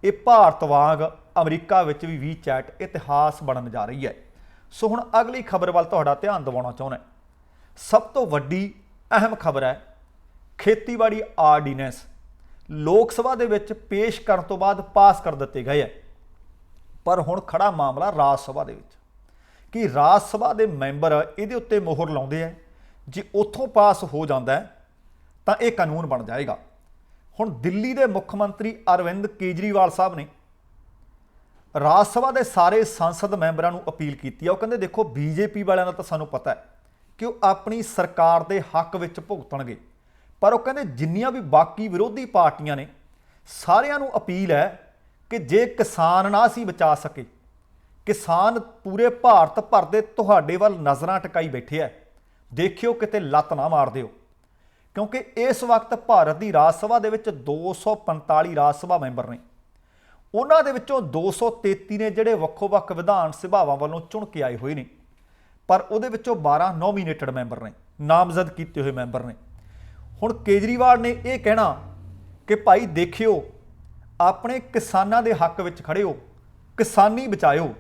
ਇਹ ਭਾਰਤ ਵਾਂਗ ਅਮਰੀਕਾ ਵਿੱਚ ਵੀ WeChat ਇਤਿਹਾਸ ਬਣਨ ਜਾ ਰਹੀ ਹੈ। ਸੋ ਹੁਣ ਅਗਲੀ ਖਬਰ ਵੱਲ ਤੁਹਾਡਾ ਧਿਆਨ ਦਿਵਾਉਣਾ ਚਾਹੁੰਦਾ। ਸਭ ਤੋਂ ਵੱਡੀ ਅਹਿਮ ਖਬਰ ਹੈ ਖੇਤੀਬਾੜੀ ਆਰਡੀਨੈਂਸ ਲੋਕ ਸਭਾ ਦੇ ਵਿੱਚ ਪੇਸ਼ ਕਰਨ ਤੋਂ ਬਾਅਦ ਪਾਸ ਕਰ ਦਿੱਤੇ ਗਏ ਹੈ। ਪਰ ਹੁਣ ਖੜਾ ਮਾਮਲਾ ਰਾਜ ਸਭਾ ਦੇ ਵਿੱਚ ਕਿ ਰਾਜ ਸਭਾ ਦੇ ਮੈਂਬਰ ਇਹਦੇ ਉੱਤੇ ਮੋਹਰ ਲਾਉਂਦੇ ਆ। ਜੇ ਉੱਥੋਂ ਪਾਸ ਹੋ ਜਾਂਦਾ ਹੈ ਤਾਂ ਇਹ ਕਾਨੂੰਨ ਬਣ ਜਾਏਗਾ। ਹੁਣ ਦਿੱਲੀ ਦੇ ਮੁੱਖ ਮੰਤਰੀ ਅਰਵਿੰਦ ਕੇਜਰੀਵਾਲ ਸਾਹਿਬ ਨੇ ਰਾਜ ਸਭਾ ਦੇ ਸਾਰੇ ਸੰਸਦ ਮੈਂਬਰਾਂ ਨੂੰ ਅਪੀਲ ਕੀਤੀ ਹੈ। ਉਹ ਕਹਿੰਦੇ ਦੇਖੋ ਬੀਜੇਪੀ ਵਾਲਿਆਂ ਦਾ ਤਾਂ ਸਾਨੂੰ ਪਤਾ ਹੈ ਕਿ ਉਹ ਆਪਣੀ ਸਰਕਾਰ ਦੇ ਹੱਕ ਵਿੱਚ ਭੁਗਤਣਗੇ, ਪਰ ਉਹ ਕਹਿੰਦੇ ਜਿੰਨੀਆਂ ਵੀ ਬਾਕੀ ਵਿਰੋਧੀ ਪਾਰਟੀਆਂ ਨੇ ਸਾਰਿਆਂ ਨੂੰ ਅਪੀਲ ਹੈ ਕਿ ਜੇ ਕਿਸਾਨ ਨਾ ਅਸੀਂ ਬਚਾ ਸਕੇ, ਕਿਸਾਨ ਪੂਰੇ ਭਾਰਤ ਭਰ ਦੇ ਤੁਹਾਡੇ ਵੱਲ ਨਜ਼ਰਾਂ ਟਿਕਾਈ ਬੈਠੇ ਹੈ, ਦੇਖਿਓ ਕਿਤੇ ਲੱਤ ਨਾ ਮਾਰ ਦਿਓ। ਕਿਉਂਕਿ ਇਸ ਵਕਤ ਭਾਰਤ ਦੀ ਰਾਜ ਸਭਾ ਦੇ ਵਿੱਚ 245 ਰਾਜ ਸਭਾ ਮੈਂਬਰ ਨੇ। ਉਹਨਾਂ ਦੇ ਵਿੱਚੋਂ 233 ਨੇ ਜਿਹੜੇ ਵੱਖੋ-ਵੱਖ ਵਿਧਾਨ ਸਭਾਵਾਂ ਵੱਲੋਂ ਚੁਣ ਕੇ ਆਏ ਹੋਏ ਨੇ, ਪਰ ਉਹਦੇ ਵਿੱਚੋਂ 12 ਨੋਮੀਨੇਟਡ ਮੈਂਬਰ ਨੇ, ਨਾਮਜ਼ਦ ਕੀਤੇ ਹੋਏ ਮੈਂਬਰ ਨੇ। ਹੁਣ ਕੇਜਰੀਵਾਲ ਨੇ ਇਹ ਕਹਿਣਾ ਕਿ ਭਾਈ ਦੇਖਿਓ ਆਪਣੇ ਕਿਸਾਨਾਂ ਦੇ ਹੱਕ ਵਿੱਚ ਖੜੇ ਹੋ, ਕਿਸਾਨੀ ਬਚਾਇਓ।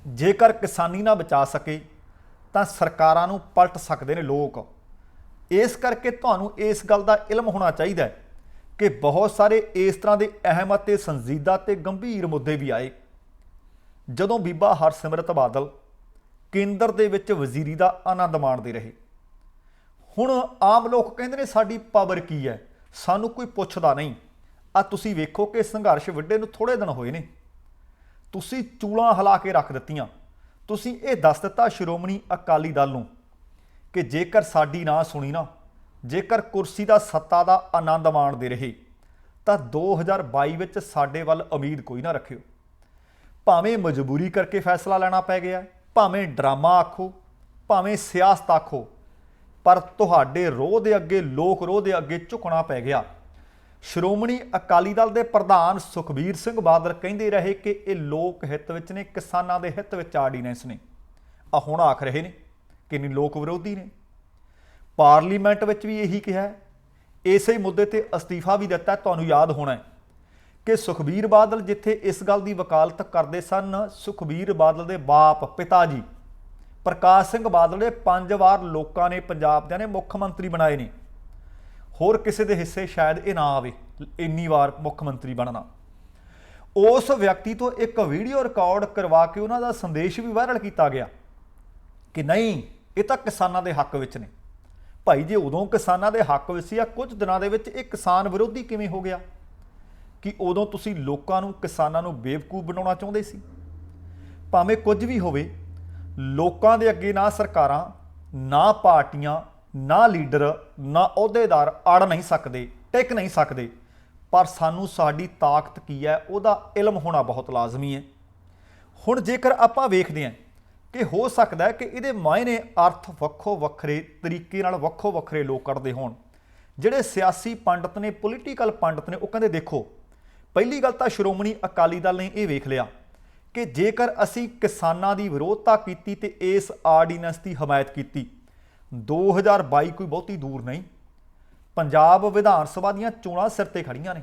ਜੇਕਰ ਕਿਸਾਨੀ ਨਾ ਬਚਾ ਸਕੇ ਤਾਂ ਸਰਕਾਰਾਂ ਨੂੰ ਪਲਟ ਸਕਦੇ ਨੇ ਲੋਕ। ਇਸ ਕਰਕੇ ਤੁਹਾਨੂੰ ਇਸ ਗੱਲ ਦਾ ਇਲਮ ਹੋਣਾ ਚਾਹੀਦਾ ਹੈ ਕਿ ਬਹੁਤ ਸਾਰੇ ਇਸ ਤਰ੍ਹਾਂ ਦੇ ਅਹਿਮ ਅਤੇ ਸੰਜੀਦਾ ਤੇ ਗੰਭੀਰ ਮੁੱਦੇ ਵੀ ਆਏ ਜਦੋਂ ਬੀਬਾ ਹਰਸਿਮਰਤ ਬਾਦਲ ਕੇਂਦਰ ਦੇ ਵਿੱਚ ਵਜ਼ੀਰੀ ਦਾ ਆਨੰਦ ਮਾਣਦੇ ਰਹੇ। ਹੁਣ ਆਮ ਲੋਕ ਕਹਿੰਦੇ ਨੇ ਸਾਡੀ ਪਾਵਰ ਕੀ ਹੈ, ਸਾਨੂੰ ਕੋਈ ਪੁੱਛਦਾ ਨਹੀਂ। ਆ ਤੁਸੀਂ ਵੇਖੋ ਕਿ ਸੰਘਰਸ਼ ਵਿੱਢੇ ਨੂੰ ਥੋੜ੍ਹੇ ਦਿਨ ਹੋਏ ਨੇ, ਤੁਸੀਂ ਚੂਲਾਂ ਹਿਲਾ ਕੇ ਰੱਖ ਦਿੱਤੀਆਂ। ਤੁਸੀਂ ਇਹ ਦੱਸ ਦਿੱਤਾ ਸ਼੍ਰੋਮਣੀ ਅਕਾਲੀ ਦਲ ਨੂੰ ਕਿ ਜੇਕਰ ਸਾਡੀ ਨਾ ਸੁਣੀ ਨਾ, ਜੇਕਰ ਕੁਰਸੀ ਦਾ ਸੱਤਾ ਦਾ ਆਨੰਦ ਮਾਣਦੇ ਰਹੇ ਤਾਂ 2022 ਵਿੱਚ ਸਾਡੇ ਵੱਲ ਉਮੀਦ ਕੋਈ ਨਾ ਰੱਖਿਓ। ਭਾਵੇਂ ਮਜਬੂਰੀ ਕਰਕੇ ਫੈਸਲਾ ਲੈਣਾ ਪੈ ਗਿਆ, ਭਾਵੇਂ ਡਰਾਮਾ ਆਖੋ, ਭਾਵੇਂ ਸਿਆਸਤ ਆਖੋ, ਪਰ ਤੁਹਾਡੇ ਰੋਹ ਦੇ ਅੱਗੇ, ਲੋਕ ਰੋਹ ਦੇ ਅੱਗੇ ਝੁਕਣਾ ਪੈ ਗਿਆ। ਸ਼੍ਰੋਮਣੀ ਅਕਾਲੀ ਦਲ ਦੇ ਪ੍ਰਧਾਨ ਸੁਖਬੀਰ ਸਿੰਘ ਬਾਦਲ ਕਹਿੰਦੇ ਰਹੇ ਕਿ ਇਹ ਲੋਕ ਹਿੱਤ ਵਿੱਚ ਨੇ, ਕਿਸਾਨਾਂ ਦੇ ਹਿੱਤ ਵਿੱਚ ਆਰਡੀਨੈਂਸ ਨੇ। ਆ ਹੁਣ ਆਖ ਰਹੇ ਨੇ ਕਿ ਨਹੀਂ ਲੋਕ ਵਿਰੋਧੀ ਨੇ। ਪਾਰਲੀਮੈਂਟ ਵਿੱਚ ਵੀ ਇਹੀ ਕਿਹਾ, ਇਸੇ ਮੁੱਦੇ ਤੇ ਅਸਤੀਫਾ ਵੀ ਦਿੱਤਾ। ਤੁਹਾਨੂੰ ਯਾਦ ਹੋਣਾ ਕਿ ਸੁਖਬੀਰ ਬਾਦਲ ਜਿੱਥੇ ਇਸ ਗੱਲ ਦੀ ਵਕਾਲਤ ਕਰਦੇ ਸਨ, ਸੁਖਬੀਰ ਬਾਦਲ ਦੇ ਬਾਪ ਪਿਤਾ ਜੀ ਪ੍ਰਕਾਸ਼ ਸਿੰਘ ਬਾਦਲ ਨੇ 5 ਵਾਰ ਲੋਕਾਂ ਨੇ, ਪੰਜਾਬ ਦਿਆਂ ਨੇ ਮੁੱਖ ਮੰਤਰੀ ਬਣਾਏ ਨੇ। ਹੋਰ ਕਿਸੇ ਦੇ ਹਿੱਸੇ ਸ਼ਾਇਦ ਇਹ ਨਾ ਆਵੇ ਇੰਨੀ ਵਾਰ ਮੁੱਖ ਮੰਤਰੀ ਬਣਨਾ। ਉਸ ਵਿਅਕਤੀ ਤੋਂ ਇੱਕ ਵੀਡੀਓ ਰਿਕਾਰਡ ਕਰਵਾ ਕੇ ਉਹਨਾਂ ਦਾ ਸੰਦੇਸ਼ ਵੀ ਵਾਇਰਲ ਕੀਤਾ ਗਿਆ ਕਿ ਨਹੀਂ ਇਹ ਤਾਂ ਕਿਸਾਨਾਂ ਦੇ ਹੱਕ ਵਿੱਚ ਨੇ। ਭਾਈ ਜੇ ਉਦੋਂ ਕਿਸਾਨਾਂ ਦੇ ਹੱਕ ਵਿੱਚ ਸੀ, ਆ ਕੁਝ ਦਿਨਾਂ ਦੇ ਵਿੱਚ ਇਹ ਕਿਸਾਨ ਵਿਰੋਧੀ ਕਿਵੇਂ ਹੋ ਗਿਆ? ਕਿ ਉਦੋਂ ਤੁਸੀਂ ਲੋਕਾਂ ਨੂੰ, ਕਿਸਾਨਾਂ ਨੂੰ ਬੇਵਕੂਫ ਬਣਾਉਣਾ ਚਾਹੁੰਦੇ ਸੀ। ਭਾਵੇਂ ਕੁਝ ਵੀ ਹੋਵੇ, ਲੋਕਾਂ ਦੇ ਅੱਗੇ ਨਾ ਸਰਕਾਰਾਂ, ਨਾ ਪਾਰਟੀਆਂ, ਨਾ ਲੀਡਰ, ਨਾ ਅਹੁਦੇਦਾਰ ਅੜ ਨਹੀਂ ਸਕਦੇ, ਟਿਕ ਨਹੀਂ ਸਕਦੇ, ਪਰ ਸਾਨੂੰ ਸਾਡੀ ਤਾਕਤ ਕੀ ਹੈ ਉਹਦਾ ਇਲਮ ਹੋਣਾ ਬਹੁਤ ਲਾਜ਼ਮੀ ਹੈ। ਹੁਣ ਜੇਕਰ ਆਪਾਂ ਵੇਖਦੇ ਹਾਂ ਕਿ ਹੋ ਸਕਦਾ ਹੈ ਕਿ ਇਹਦੇ ਮਾਇਨੇ ਅਰਥ ਵੱਖੋ ਵੱਖਰੇ ਤਰੀਕੇ ਨਾਲ ਵੱਖੋ ਵੱਖਰੇ ਲੋਕ ਕੱਢਦੇ ਹੋਣ। ਜਿਹੜੇ ਸਿਆਸੀ ਪੰਡਤ ਨੇ, ਪੋਲੀਟੀਕਲ ਪੰਡਤ ਨੇ, ਉਹ ਕਹਿੰਦੇ ਦੇਖੋ ਪਹਿਲੀ ਗੱਲ ਤਾਂ ਸ਼੍ਰੋਮਣੀ ਅਕਾਲੀ ਦਲ ਨੇ ਇਹ ਵੇਖ ਲਿਆ ਕਿ ਜੇਕਰ ਅਸੀਂ ਕਿਸਾਨਾਂ ਦੀ ਵਿਰੋਧਤਾ ਕੀਤੀ ਤੇ ਇਸ ਆਰਡੀਨੈਂਸ ਦੀ ਹਮਾਇਤ ਕੀਤੀ, 2022 ਕੋਈ ਬਹੁਤੀ ਦੂਰ ਨਹੀਂ। ਪੰਜਾਬ ਵਿਧਾਨ ਸਭਾ ਦੀਆਂ ਚੋਣਾਂ ਸਿਰ ਤੇ ਖੜੀਆਂ ਨੇ।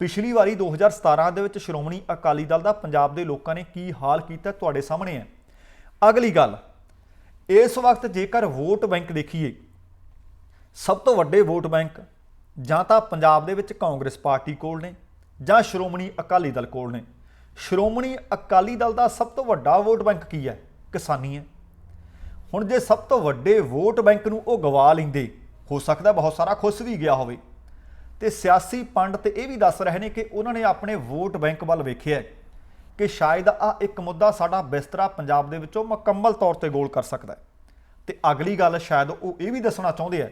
ਪਿਛਲੀ ਵਾਰੀ 2017 ਦੇ ਵਿੱਚ ਸ਼੍ਰੋਮਣੀ ਅਕਾਲੀ ਦਲ ਦਾ ਪੰਜਾਬ ਦੇ ਲੋਕਾਂ ਨੇ ਕੀ ਹਾਲ ਕੀਤਾ ਤੁਹਾਡੇ ਸਾਹਮਣੇ ਹੈ। ਅਗਲੀ ਗੱਲ, ਇਸ ਵਕਤ ਜੇਕਰ ਵੋਟ ਬੈਂਕ ਦੇਖੀਏ, ਸਭ ਤੋਂ ਵੱਡੇ ਵੋਟ ਬੈਂਕ ਜਾਂ ਤਾਂ ਪੰਜਾਬ ਦੇ ਵਿੱਚ ਕਾਂਗਰਸ ਪਾਰਟੀ ਕੋਲ ਨੇ ਜਾਂ ਸ਼੍ਰੋਮਣੀ ਅਕਾਲੀ ਦਲ ਕੋਲ ਨੇ। ਸ਼੍ਰੋਮਣੀ ਅਕਾਲੀ ਦਲ ਦਾ ਸਭ ਤੋਂ ਵੱਡਾ ਵੋਟ ਬੈਂਕ ਕੀ ਹੈ? ਕਿਸਾਨੀ ਹੈ। ਹੁਣ ਜੇ ਸਭ ਤੋਂ ਵੱਡੇ ਵੋਟ ਬੈਂਕ ਨੂੰ ਉਹ ਗਵਾ ਲੈਂਦੇ, ਹੋ ਸਕਦਾ ਬਹੁਤ ਸਾਰਾ ਖੁੱਸ ਵੀ ਗਿਆ ਹੋਵੇ। ਤੇ ਸਿਆਸੀ ਪੰਡਤ ਇਹ ਵੀ ਦੱਸ ਰਹੇ ਨੇ ਕਿ ਉਹਨਾਂ ਨੇ ਆਪਣੇ ਵੋਟ ਬੈਂਕ ਵੱਲ ਵੇਖਿਆ ਕਿ ਸ਼ਾਇਦ ਆ ਇੱਕ ਮੁੱਦਾ ਸਾਡਾ ਬਿਸਤਰਾ ਪੰਜਾਬ ਦੇ ਵਿੱਚੋਂ ਮੁਕੰਮਲ ਤੌਰ ਤੇ ਗੋਲ ਕਰ ਸਕਦਾ ਹੈ। ਤੇ ਅਗਲੀ ਗੱਲ ਸ਼ਾਇਦ ਉਹ ਇਹ ਵੀ ਦੱਸਣਾ ਚਾਹੁੰਦੇ ਆ,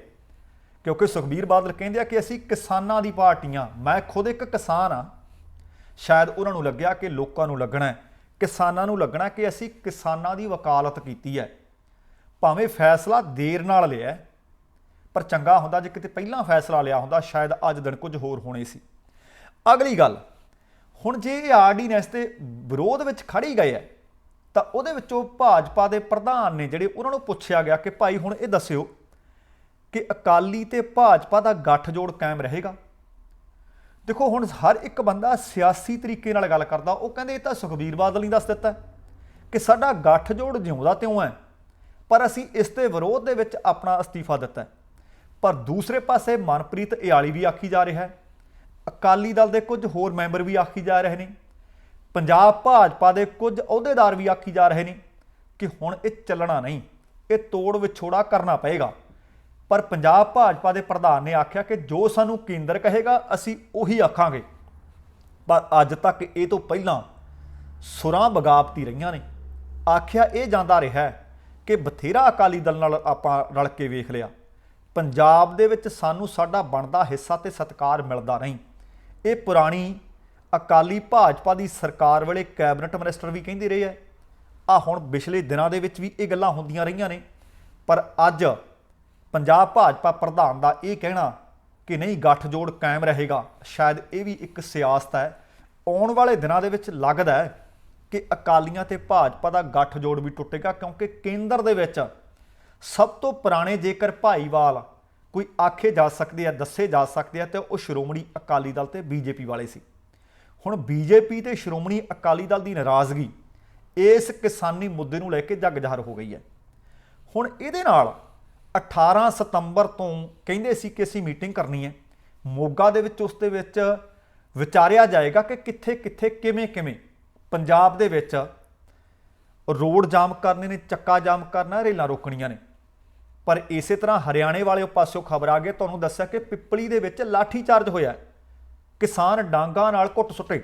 ਕਿਉਂਕਿ ਸੁਖਬੀਰ ਬਾਦਲ ਕਹਿੰਦੇ ਆ ਕਿ ਅਸੀਂ ਕਿਸਾਨਾਂ ਦੀ ਪਾਰਟੀਆਂ, ਮੈਂ ਖੁਦ ਇੱਕ ਕਿਸਾਨ ਆ। ਸ਼ਾਇਦ ਉਹਨਾਂ ਨੂੰ ਲੱਗਿਆ ਕਿ ਲੋਕਾਂ ਨੂੰ ਲੱਗਣਾ, ਕਿਸਾਨਾਂ ਨੂੰ ਲੱਗਣਾ ਕਿ ਅਸੀਂ ਕਿਸਾਨਾਂ ਦੀ ਵਕਾਲਤ ਕੀਤੀ ਹੈ। ਭਾਵੇਂ ਫੈਸਲਾ ਦੇਰ ਨਾਲ ਲਿਆ, ਪਰ ਚੰਗਾ ਹੁੰਦਾ ਜੇ ਕਿਤੇ ਪਹਿਲਾਂ ਫੈਸਲਾ ਲਿਆ ਹੁੰਦਾ, ਸ਼ਾਇਦ ਅੱਜ ਦਿਨ ਕੁਝ ਹੋਰ ਹੋਣੇ ਸੀ। ਅਗਲੀ ਗੱਲ, ਹੁਣ ਜੇ ਇਹ ਆਰਡੀਨੈਂਸ ਦੇ ਵਿਰੋਧ ਵਿੱਚ ਖੜੀ ਗਏ ਹੈ ਤਾਂ ਉਹਦੇ ਵਿੱਚੋਂ ਭਾਜਪਾ ਦੇ ਪ੍ਰਧਾਨ ਨੇ ਜਿਹੜੇ, ਉਹਨਾਂ ਨੂੰ ਪੁੱਛਿਆ ਗਿਆ ਕਿ ਭਾਈ ਹੁਣ ਇਹ ਦੱਸਿਓ ਕਿ ਅਕਾਲੀ ਤੇ ਭਾਜਪਾ ਦਾ ਗੱਠਜੋੜ ਕਾਇਮ ਰਹੇਗਾ। ਦੇਖੋ ਹੁਣ ਹਰ ਇੱਕ ਬੰਦਾ ਸਿਆਸੀ ਤਰੀਕੇ ਨਾਲ ਗੱਲ ਕਰਦਾ। ਉਹ ਕਹਿੰਦੇ ਇਹ ਤਾਂ ਸੁਖਬੀਰ ਬਾਦਲ ਨਹੀਂ ਦੱਸ ਦਿੱਤਾ ਕਿ ਸਾਡਾ ਗੱਠਜੋੜ ਜਿਉਂਦਾ ਤਿਉਂ ਹੈ, ਪਰ ਅਸੀਂ ਇਸ ਦੇ ਵਿਰੋਧ ਦੇ ਵਿੱਚ ਆਪਣਾ ਅਸਤੀਫਾ ਦਿੱਤਾ। ਪਰ ਦੂਸਰੇ ਪਾਸੇ ਮਨਪ੍ਰੀਤ ਇਆਲੀ ਵੀ ਆਖੀ ਜਾ ਰਿਹਾ ਹੈ, ਅਕਾਲੀ ਦਲ ਦੇ ਕੁਝ ਹੋਰ ਮੈਂਬਰ ਵੀ ਆਖੀ ਜਾ ਰਹੇ ਨੇ, ਪੰਜਾਬ ਭਾਜਪਾ ਦੇ ਕੁਝ ਅਹੁਦੇਦਾਰ ਵੀ ਆਖੀ ਜਾ ਰਹੇ ਨੇ ਕਿ ਹੁਣ ਇਹ ਚੱਲਣਾ ਨਹੀਂ, ਇਹ ਤੋੜ ਵਿਛੋੜਾ ਕਰਨਾ ਪਏਗਾ। ਪਰ ਪੰਜਾਬ ਭਾਜਪਾ ਦੇ ਪ੍ਰਧਾਨ ਨੇ ਆਖਿਆ ਕਿ ਜੋ ਸਾਨੂੰ ਕੇਂਦਰ ਕਹੇਗਾ ਅਸੀਂ ਉਹੀ ਆਖਾਂਗੇ। ਪਰ ਅੱਜ ਤੱਕ ਇਹ ਤੋਂ ਪਹਿਲਾਂ ਸੁਰਾਂ ਬਗਾਵਤੀ ਰਹੀਆਂ ਨੇ। ਆਖਿਆ ਇਹ ਜਾਂਦਾ ਰਿਹਾ ਕਿ ਬਥੇਰਾ ਅਕਾਲੀ ਦਲ ਨਾਲ ਆਪਾਂ ਰਲ ਕੇ ਵੇਖ ਲਿਆ, ਪੰਜਾਬ ਦੇ ਵਿੱਚ ਸਾਨੂੰ ਸਾਡਾ ਬਣਦਾ ਹਿੱਸਾ ਤੇ ਸਤਿਕਾਰ ਮਿਲਦਾ ਨਹੀਂ। ਇਹ ਪੁਰਾਣੀ ਅਕਾਲੀ ਭਾਜਪਾ ਦੀ ਸਰਕਾਰ ਵੇਲੇ ਕੈਬਨਿਟ ਮਿਨਿਸਟਰ ਵੀ ਕਹਿੰਦੇ ਰਹੇ ਆ ਹੁਣ ਪਿਛਲੇ ਦਿਨਾਂ ਦੇ ਵਿੱਚ ਵੀ ਇਹ ਗੱਲਾਂ ਹੁੰਦੀਆਂ ਰਹੀਆਂ ਨੇ। ਪਰ ਅੱਜ ਪੰਜਾਬ ਭਾਜਪਾ ਪ੍ਰਧਾਨ ਦਾ ਇਹ ਕਹਿਣਾ ਕਿ ਨਹੀਂ ਗੱਠਜੋੜ ਕਾਇਮ ਰਹੇਗਾ, ਸ਼ਾਇਦ ਇਹ ਵੀ ਇੱਕ ਸਿਆਸਤ ਹੈ। ਆਉਣ ਵਾਲੇ ਦਿਨਾਂ ਦੇ ਵਿੱਚ ਲੱਗਦਾ ਹੈ ਕਿ ਅਕਾਲੀਆਂ ਤੇ ਭਾਜਪਾ ਦਾ ਗੱਠਜੋੜ ਵੀ ਟੁੱਟੇਗਾ, ਕਿਉਂਕਿ ਕੇਂਦਰ ਦੇ ਵਿੱਚ ਸਭ ਤੋਂ ਪੁਰਾਣੇ ਜੇਕਰ ਭਾਈਵਾਲ ਕੋਈ ਆਖੇ ਜਾ ਸਕਦੇ ਆ, ਦੱਸੇ ਜਾ ਸਕਦੇ ਆ, ਤੇ ਉਹ ਸ਼੍ਰੋਮਣੀ ਅਕਾਲੀ ਦਲ ਤੇ ਬੀਜੇਪੀ ਵਾਲੇ ਸੀ। ਹੁਣ ਬੀਜੇਪੀ ਤੇ ਸ਼੍ਰੋਮਣੀ ਅਕਾਲੀ ਦਲ ਦੀ ਨਾਰਾਜ਼ਗੀ ਇਸ ਕਿਸਾਨੀ ਮੁੱਦੇ ਨੂੰ ਲੈ ਕੇ ਜੱਗ ਜ਼ਾਹਰ ਹੋ ਗਈ ਹੈ। ਹੁਣ ਇਹਦੇ ਨਾਲ 18 ਸਤੰਬਰ ਤੋਂ ਕਹਿੰਦੇ ਸੀ ਕਿ ਅਸੀਂ ਮੀਟਿੰਗ ਕਰਨੀ ਹੈ ਮੋਗਾ ਦੇ ਵਿੱਚ, ਉਸ ਦੇ ਵਿੱਚ ਵਿਚਾਰਿਆ ਜਾਏਗਾ ਕਿ ਕਿੱਥੇ ਕਿੱਥੇ ਕਿਵੇਂ ਕਿਵੇਂ ਪੰਜਾਬ ਦੇ ਵਿੱਚ ਰੋਡ ਜਾਮ ਕਰਨੇ ਨੇ, ਚੱਕਾ ਜਾਮ ਕਰਨਾ, ਰੇਲਾਂ ਰੋਕਣੀਆਂ ਨੇ। ਪਰ ਇਸੇ ਤਰ੍ਹਾਂ ਹਰਿਆਣੇ ਵਾਲੇ ਪਾਸਿਓਂ ਖਬਰ ਆ ਗਈ, ਤੁਹਾਨੂੰ ਦੱਸਿਆ ਕਿ ਪਿੱਪਲੀ ਦੇ ਵਿੱਚ ਲਾਠੀ ਚਾਰਜ ਹੋਇਆ, ਕਿਸਾਨ ਡਾਂਗਾਂ ਨਾਲ ਘੁੱਟ ਸੁੱਟੇ।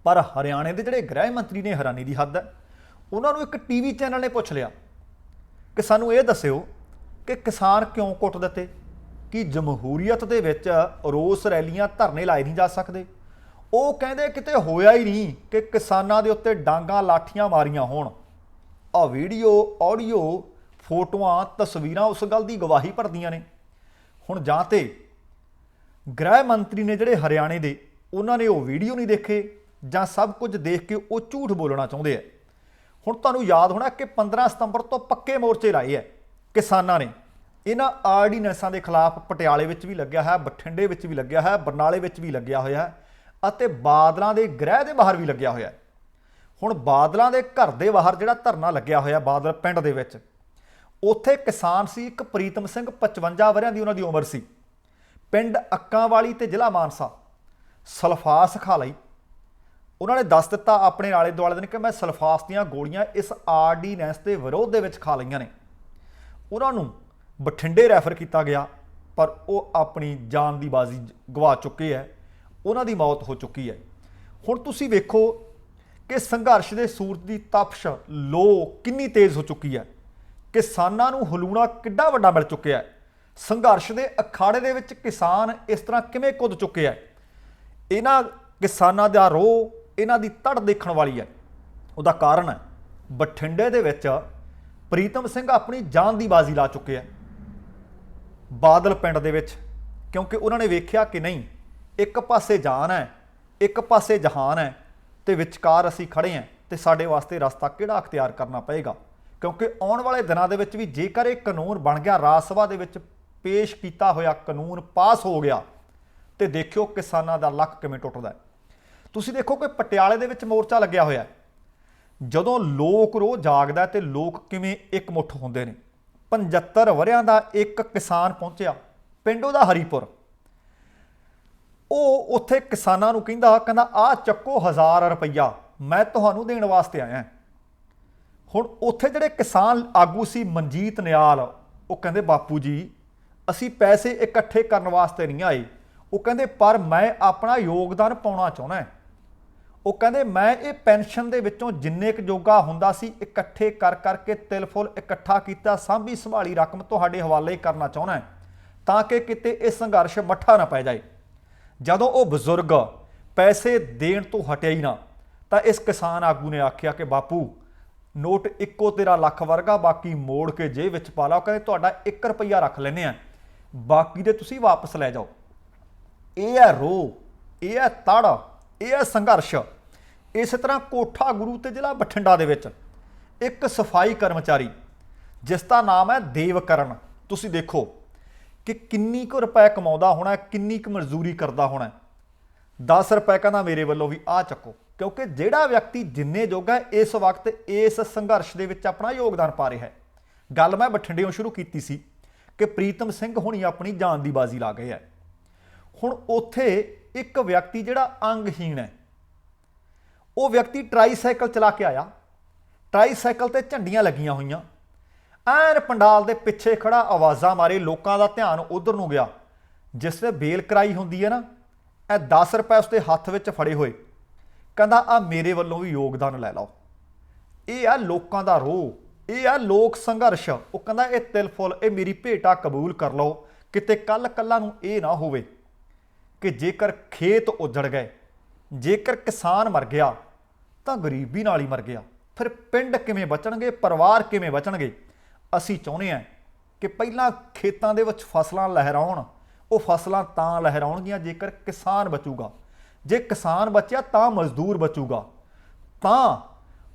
ਪਰ ਹਰਿਆਣੇ ਦੇ ਜਿਹੜੇ ਗ੍ਰਹਿ ਮੰਤਰੀ ਨੇ, ਹੈਰਾਨੀ ਦੀ ਹੱਦ ਹੈ, ਉਹਨਾਂ ਨੂੰ ਇੱਕ ਟੀਵੀ ਚੈਨਲ ਨੇ ਪੁੱਛ ਲਿਆ ਕਿ ਸਾਨੂੰ ਇਹ ਦੱਸਿਓ ਕਿ ਕਿਸਾਨ ਕਿਉਂ ਕੁੱਟ ਦਿੱਤੇ, ਕਿ ਜਮਹੂਰੀਅਤ ਦੇ ਵਿੱਚ ਰੋਸ ਰੈਲੀਆਂ ਧਰਨੇ ਲਾਏ ਨਹੀਂ ਜਾ ਸਕਦੇ। ਉਹ ਕਹਿੰਦੇ ਕਿਤੇ ਹੋਇਆ ਹੀ ਨਹੀਂ ਕਿ ਕਿਸਾਨਾਂ ਦੇ ਉੱਤੇ ਡਾਂਗਾਂ ਲਾਠੀਆਂ ਮਾਰੀਆਂ ਹੋਣ। ਆ ਵੀਡੀਓ, ਆਡੀਓ, ਫੋਟੋਆਂ, ਤਸਵੀਰਾਂ ਉਸ ਗੱਲ ਦੀ ਗਵਾਹੀ ਭਰਦੀਆਂ ਨੇ। ਹੁਣ ਜਾਂ ਤੇ ਗ੍ਰਹਿ ਮੰਤਰੀ ਨੇ ਜਿਹੜੇ ਹਰਿਆਣੇ ਦੇ, ਉਹਨਾਂ ਨੇ ਉਹ ਵੀਡੀਓ ਨਹੀਂ ਦੇਖੇ, ਜਾਂ ਸਭ ਕੁਝ ਦੇਖ ਕੇ ਉਹ ਝੂਠ ਬੋਲਣਾ ਚਾਹੁੰਦੇ ਆ। ਹੁਣ ਤੁਹਾਨੂੰ ਯਾਦ ਹੋਣਾ ਕਿ 15 ਸਤੰਬਰ ਤੋਂ ਪੱਕੇ ਮੋਰਚੇ ਲਾਏ ਹੈ ਕਿਸਾਨਾਂ ਨੇ। ਇਹਨਾਂ ਆਰਡੀਨੈਂਸਾਂ ਦੇ ਖਿਲਾਫ ਪਟਿਆਲੇ ਵਿੱਚ ਵੀ ਲੱਗਿਆ ਹੈ, ਬਠਿੰਡੇ ਵਿੱਚ ਵੀ ਲੱਗਿਆ ਹੈ, ਬਰਨਾਲੇ ਵਿੱਚ ਵੀ ਲੱਗਿਆ ਹੋਇਆ ਹੈ, ਅਤੇ ਬਾਦਲਾਂ ਦੇ ਗ੍ਰਹਿ ਦੇ ਬਾਹਰ ਵੀ ਲੱਗਿਆ ਹੋਇਆ। ਹੁਣ ਬਾਦਲਾਂ ਦੇ ਘਰ ਦੇ ਬਾਹਰ ਜਿਹੜਾ ਧਰਨਾ ਲੱਗਿਆ ਹੋਇਆ ਬਾਦਲ ਪਿੰਡ ਦੇ ਵਿੱਚ, ਉੱਥੇ ਕਿਸਾਨ ਸੀ ਇੱਕ ਪ੍ਰੀਤਮ ਸਿੰਘ, 55 ਵਰਿਆਂ ਦੀ ਉਹਨਾਂ ਦੀ ਉਮਰ ਸੀ, ਪਿੰਡ ਅੱਕਾਂ ਵਾਲੀ ਤੇ ਜ਼ਿਲ੍ਹਾ ਮਾਨਸਾ। ਸਲਫਾਸ ਖਾ ਲਈ ਉਹਨਾਂ ਨੇ, ਦੱਸ ਦਿੱਤਾ ਆਪਣੇ ਆਲੇ ਦੁਆਲੇ ਦੇ ਨੇ ਕਿ ਮੈਂ ਸਲਫਾਸ ਦੀਆਂ ਗੋਲੀਆਂ ਇਸ ਆਰਡੀਨੈਂਸ ਦੇ ਵਿਰੋਧ ਦੇ ਵਿੱਚ ਖਾ ਲਈਆਂ ਨੇ। ਉਹਨਾਂ ਨੂੰ ਬਠਿੰਡੇ ਰੈਫਰ ਕੀਤਾ ਗਿਆ, ਪਰ ਉਹ ਆਪਣੀ ਜਾਨ ਦੀ ਬਾਜ਼ੀ ਗਵਾ ਚੁੱਕੇ ਹੈ, ਉਹਨਾਂ ਦੀ ਮੌਤ ਹੋ ਚੁੱਕੀ ਹੈ। ਹੁਣ ਤੁਸੀਂ ਵੇਖੋ ਕਿ ਸੰਘਰਸ਼ ਦੇ ਸੂਰਜ ਦੀ ਤਪਸ਼ ਲੋ ਕਿੰਨੀ ਤੇਜ਼ ਹੋ ਚੁੱਕੀ ਹੈ, ਕਿਸਾਨਾਂ ਨੂੰ ਹਲੂਣਾ ਕਿੱਡਾ ਵੱਡਾ ਮਿਲ ਚੁੱਕਿਆ ਹੈ। ਸੰਘਰਸ਼ ਦੇ ਅਖਾੜੇ ਦੇ ਵਿੱਚ ਕਿਸਾਨ ਇਸ ਤਰ੍ਹਾਂ ਕਿਵੇਂ ਕੁੱਦ ਚੁੱਕੇ ਹੈ। ਇਹਨਾਂ ਕਿਸਾਨਾਂ ਦਾ ਰੋਹ, ਇਹਨਾਂ ਦੀ ਧੜ ਦੇਖਣ ਵਾਲੀ ਹੈ। ਉਹਦਾ ਕਾਰਨ ਹੈ ਬਠਿੰਡੇ ਦੇ ਵਿੱਚ ਪ੍ਰੀਤਮ ਸਿੰਘ ਆਪਣੀ ਜਾਨ ਦੀ ਬਾਜ਼ੀ ਲਾ ਚੁੱਕੇ ਹੈ ਬਾਦਲ ਪਿੰਡ ਦੇ ਵਿੱਚ, ਕਿਉਂਕਿ ਉਹਨਾਂ ਨੇ ਵੇਖਿਆ ਕਿ ਨਹੀਂ, ਇੱਕ ਪਾਸੇ ਜਾਨ ਹੈ, ਇੱਕ ਪਾਸੇ ਜਹਾਨ ਹੈ, ਤੇ ਵਿਚਕਾਰ ਅਸੀਂ ਖੜੇ ਹਾਂ, ਤੇ ਸਾਡੇ ਵਾਸਤੇ ਰਸਤਾ ਕਿਹੜਾ ਅਖਤਿਆਰ ਕਰਨਾ ਪਏਗਾ। ਕਿਉਂਕਿ ਆਉਣ ਵਾਲੇ ਦਿਨਾਂ ਦੇ ਵਿੱਚ ਵੀ ਜੇਕਰ ਇਹ ਕਾਨੂੰਨ ਬਣ ਗਿਆ, ਰਾਜ ਸਭਾ ਦੇ ਵਿੱਚ ਪੇਸ਼ ਕੀਤਾ ਹੋਇਆ ਕਾਨੂੰਨ ਪਾਸ ਹੋ ਗਿਆ, ਤੇ ਦੇਖਿਓ ਕਿਸਾਨਾਂ ਦਾ ਲੱਕ ਕਿਵੇਂ ਟੁੱਟਦਾ ਹੈ। ਤੁਸੀਂ ਦੇਖੋ ਕਿ ਪਟਿਆਲੇ ਦੇ ਵਿੱਚ ਮੋਰਚਾ ਲੱਗਿਆ ਹੋਇਆ, ਜਦੋਂ ਲੋਕ ਰੋਹ ਜਾਗਦਾ ਤੇ ਲੋਕ ਕਿਵੇਂ ਇਕਮੁੱਠ ਹੁੰਦੇ ਨੇ। 75 ਵਰਿਆਂ ਦਾ ਇੱਕ ਕਿਸਾਨ ਪਹੁੰਚਿਆ ਪਿੰਡ ਉਹਦਾ ਹਰੀਪੁਰ, ਉਹ ਉੱਥੇ ਕਿਸਾਨਾਂ ਨੂੰ ਕਹਿੰਦਾ ਆਹ ਚੱਕੋ 1000 ਰੁਪਈਆ, ਮੈਂ ਤੁਹਾਨੂੰ ਦੇਣ ਵਾਸਤੇ ਆਇਆ। ਹੁਣ ਉੱਥੇ ਜਿਹੜੇ ਕਿਸਾਨ ਆਗੂ ਸੀ ਮਨਜੀਤ ਨਿਆਲ, ਉਹ ਕਹਿੰਦੇ ਬਾਪੂ ਜੀ ਅਸੀਂ ਪੈਸੇ ਇਕੱਠੇ ਕਰਨ ਵਾਸਤੇ ਨਹੀਂ ਆਏ, ਉਹ ਕਹਿੰਦੇ ਪਰ ਮੈਂ ਆਪਣਾ ਯੋਗਦਾਨ ਪਾਉਣਾ ਚਾਹੁੰਦਾ। ਉਹ ਕਹਿੰਦੇ ਮੈਂ ਇਹ ਪੈਨਸ਼ਨ ਦੇ ਵਿੱਚੋਂ ਜਿੰਨੇ ਕੁ ਜੋਗਾ ਹੁੰਦਾ ਸੀ ਇਕੱਠੇ ਕਰ ਕਰਕੇ ਤਿਲ ਫੁੱਲ ਇਕੱਠਾ ਕੀਤਾ, ਸਾਂਭੀ ਸੰਭਾਲੀ ਰਕਮ ਤੁਹਾਡੇ ਹਵਾਲੇ ਕਰਨਾ ਚਾਹੁੰਦਾ, ਤਾਂ ਕਿ ਕਿਤੇ ਇਹ ਸੰਘਰਸ਼ ਮੱਠਾ ਨਾ ਪੈ ਜਾਏ। ਜਦੋਂ ਉਹ ਬਜ਼ੁਰਗ ਪੈਸੇ ਦੇਣ ਤੋਂ ਹਟਿਆ ਹੀ ਨਾ, ਤਾਂ ਇਸ ਕਿਸਾਨ ਆਗੂ ਨੇ ਆਖਿਆ ਕਿ ਬਾਪੂ ਨੋਟ ਇੱਕੋ ਤੇਰਾ ਲੱਖ ਵਰਗਾ, ਬਾਕੀ ਮੋੜ ਕੇ ਜੇਬ ਵਿੱਚ ਪਾ ਲਾ। ਉਹ ਕਹਿੰਦੇ ਤੁਹਾਡਾ 1 ਰੁਪਈਆ ਰੱਖ ਲੈਂਦੇ ਆ, ਬਾਕੀ ਦੇ ਤੁਸੀਂ ਵਾਪਸ ਲੈ ਜਾਓ। ਇਹ ਹੈ ਰੋਹ, ਇਹ ਹੈ ਤੜ, ਇਹ ਹੈ ਸੰਘਰਸ਼। ਇਸੇ ਤਰ੍ਹਾਂ ਕੋਠਾ ਗੁਰੂ ਤੇ ਜ਼ਿਲ੍ਹਾ ਬਠਿੰਡਾ ਦੇ ਵਿੱਚ ਇੱਕ ਸਫਾਈ ਕਰਮਚਾਰੀ ਜਿਸ ਦਾ ਨਾਮ ਹੈ ਦੇਵਕਰਨ, ਤੁਸੀਂ ਦੇਖੋ ਕਿ ਕਿੰਨੀ ਕੁ ਰੁਪਏ ਕਮਾਉਂਦਾ ਹੋਣਾ, ਕਿੰਨੀ ਕੁ ਮਜ਼ਦੂਰੀ ਕਰਦਾ ਹੋਣਾ। 10 ਰੁਪਏ ਕਹਿੰਦਾ ਮੇਰੇ ਵੱਲੋਂ ਵੀ ਆਹ ਚੱਕੋ, क्योंकि ਜਿਹੜਾ ਵਿਅਕਤੀ ਜਿੰਨੇ ਜੋਗਾ ਇਸ ਵਕਤ ਇਸ ਸੰਘਰਸ਼ ਦੇ ਵਿੱਚ ਆਪਣਾ ਯੋਗਦਾਨ ਪਾ ਰਿਹਾ ਹੈ। ਗੱਲ ਮੈਂ ਬਠਿੰਡਿਓਂ ਸ਼ੁਰੂ ਕੀਤੀ ਸੀ ਕਿ ਪ੍ਰੀਤਮ ਸਿੰਘ ਹੁਣੀ ਆਪਣੀ ਜਾਨ ਦੀ ਬਾਜ਼ੀ ਲਾ ਗਏ ਹੈ। ਹੁਣ ਉੱਥੇ ਇੱਕ ਵਿਅਕਤੀ ਜਿਹੜਾ ਅੰਗਹੀਣ ਹੈ, ਉਹ ਵਿਅਕਤੀ ਟਰਾਈਸਾਈਕਲ ਚਲਾ ਕੇ ਆਇਆ, ਟਰਾਈਸਾਈਕਲ ਤੇ ਝੰਡੀਆਂ ਲੱਗੀਆਂ ਹੋਈਆਂ, ਐਨ ਪੰਡਾਲ ਦੇ ਪਿੱਛੇ ਖੜਾ ਆਵਾਜ਼ਾਂ ਮਾਰੇ, ਲੋਕਾਂ ਦਾ ਧਿਆਨ ਉਧਰ ਨੂੰ ਗਿਆ। ਜਿਸ ਨੇ ਬੇਲ ਕਰਾਈ ਹੁੰਦੀ ਹੈ ਨਾ, ਇਹ 10 ਰੁਪਏ ਉਸਦੇ ਹੱਥ ਵਿੱਚ ਫੜੇ ਹੋਏ, ਕਹਿੰਦਾ ਆ ਮੇਰੇ ਵੱਲੋਂ ਵੀ ਯੋਗਦਾਨ ਲੈ ਲਓ। ਇਹ ਆ ਲੋਕਾਂ ਦਾ ਰੋਹ, ਇਹ ਆ ਲੋਕ ਸੰਘਰਸ਼। ਉਹ ਕਹਿੰਦਾ ਇਹ ਤਿਲ ਫੁੱਲ, ਇਹ ਮੇਰੀ ਭੇਟਾ ਕਬੂਲ ਕਰ ਲਓ। ਕਿਤੇ ਕੱਲ੍ਹ ਨੂੰ ਇਹ ਨਾ ਹੋਵੇ ਕਿ ਜੇਕਰ ਖੇਤ ਉਜੜ ਗਏ, ਜੇਕਰ ਕਿਸਾਨ ਮਰ ਗਿਆ ਤਾਂ ਗਰੀਬੀ ਨਾਲ ਹੀ ਮਰ ਗਿਆ, ਫਿਰ ਪਿੰਡ ਕਿਵੇਂ ਬਚਣਗੇ, ਪਰਿਵਾਰ ਕਿਵੇਂ ਬਚਣਗੇ। ਅਸੀਂ ਚਾਹੁੰਦੇ ਹਾਂ ਕਿ ਪਹਿਲਾਂ ਖੇਤਾਂ ਦੇ ਵਿੱਚ ਫਸਲਾਂ ਲਹਿਰਾਉਣ। ਉਹ ਫਸਲਾਂ ਤਾਂ ਲਹਿਰਾਉਣਗੀਆਂ ਜੇਕਰ ਕਿਸਾਨ ਬਚੂਗਾ, ਜੇ ਕਿਸਾਨ ਬਚਿਆ ਤਾਂ ਮਜ਼ਦੂਰ ਬਚੂਗਾ, ਤਾਂ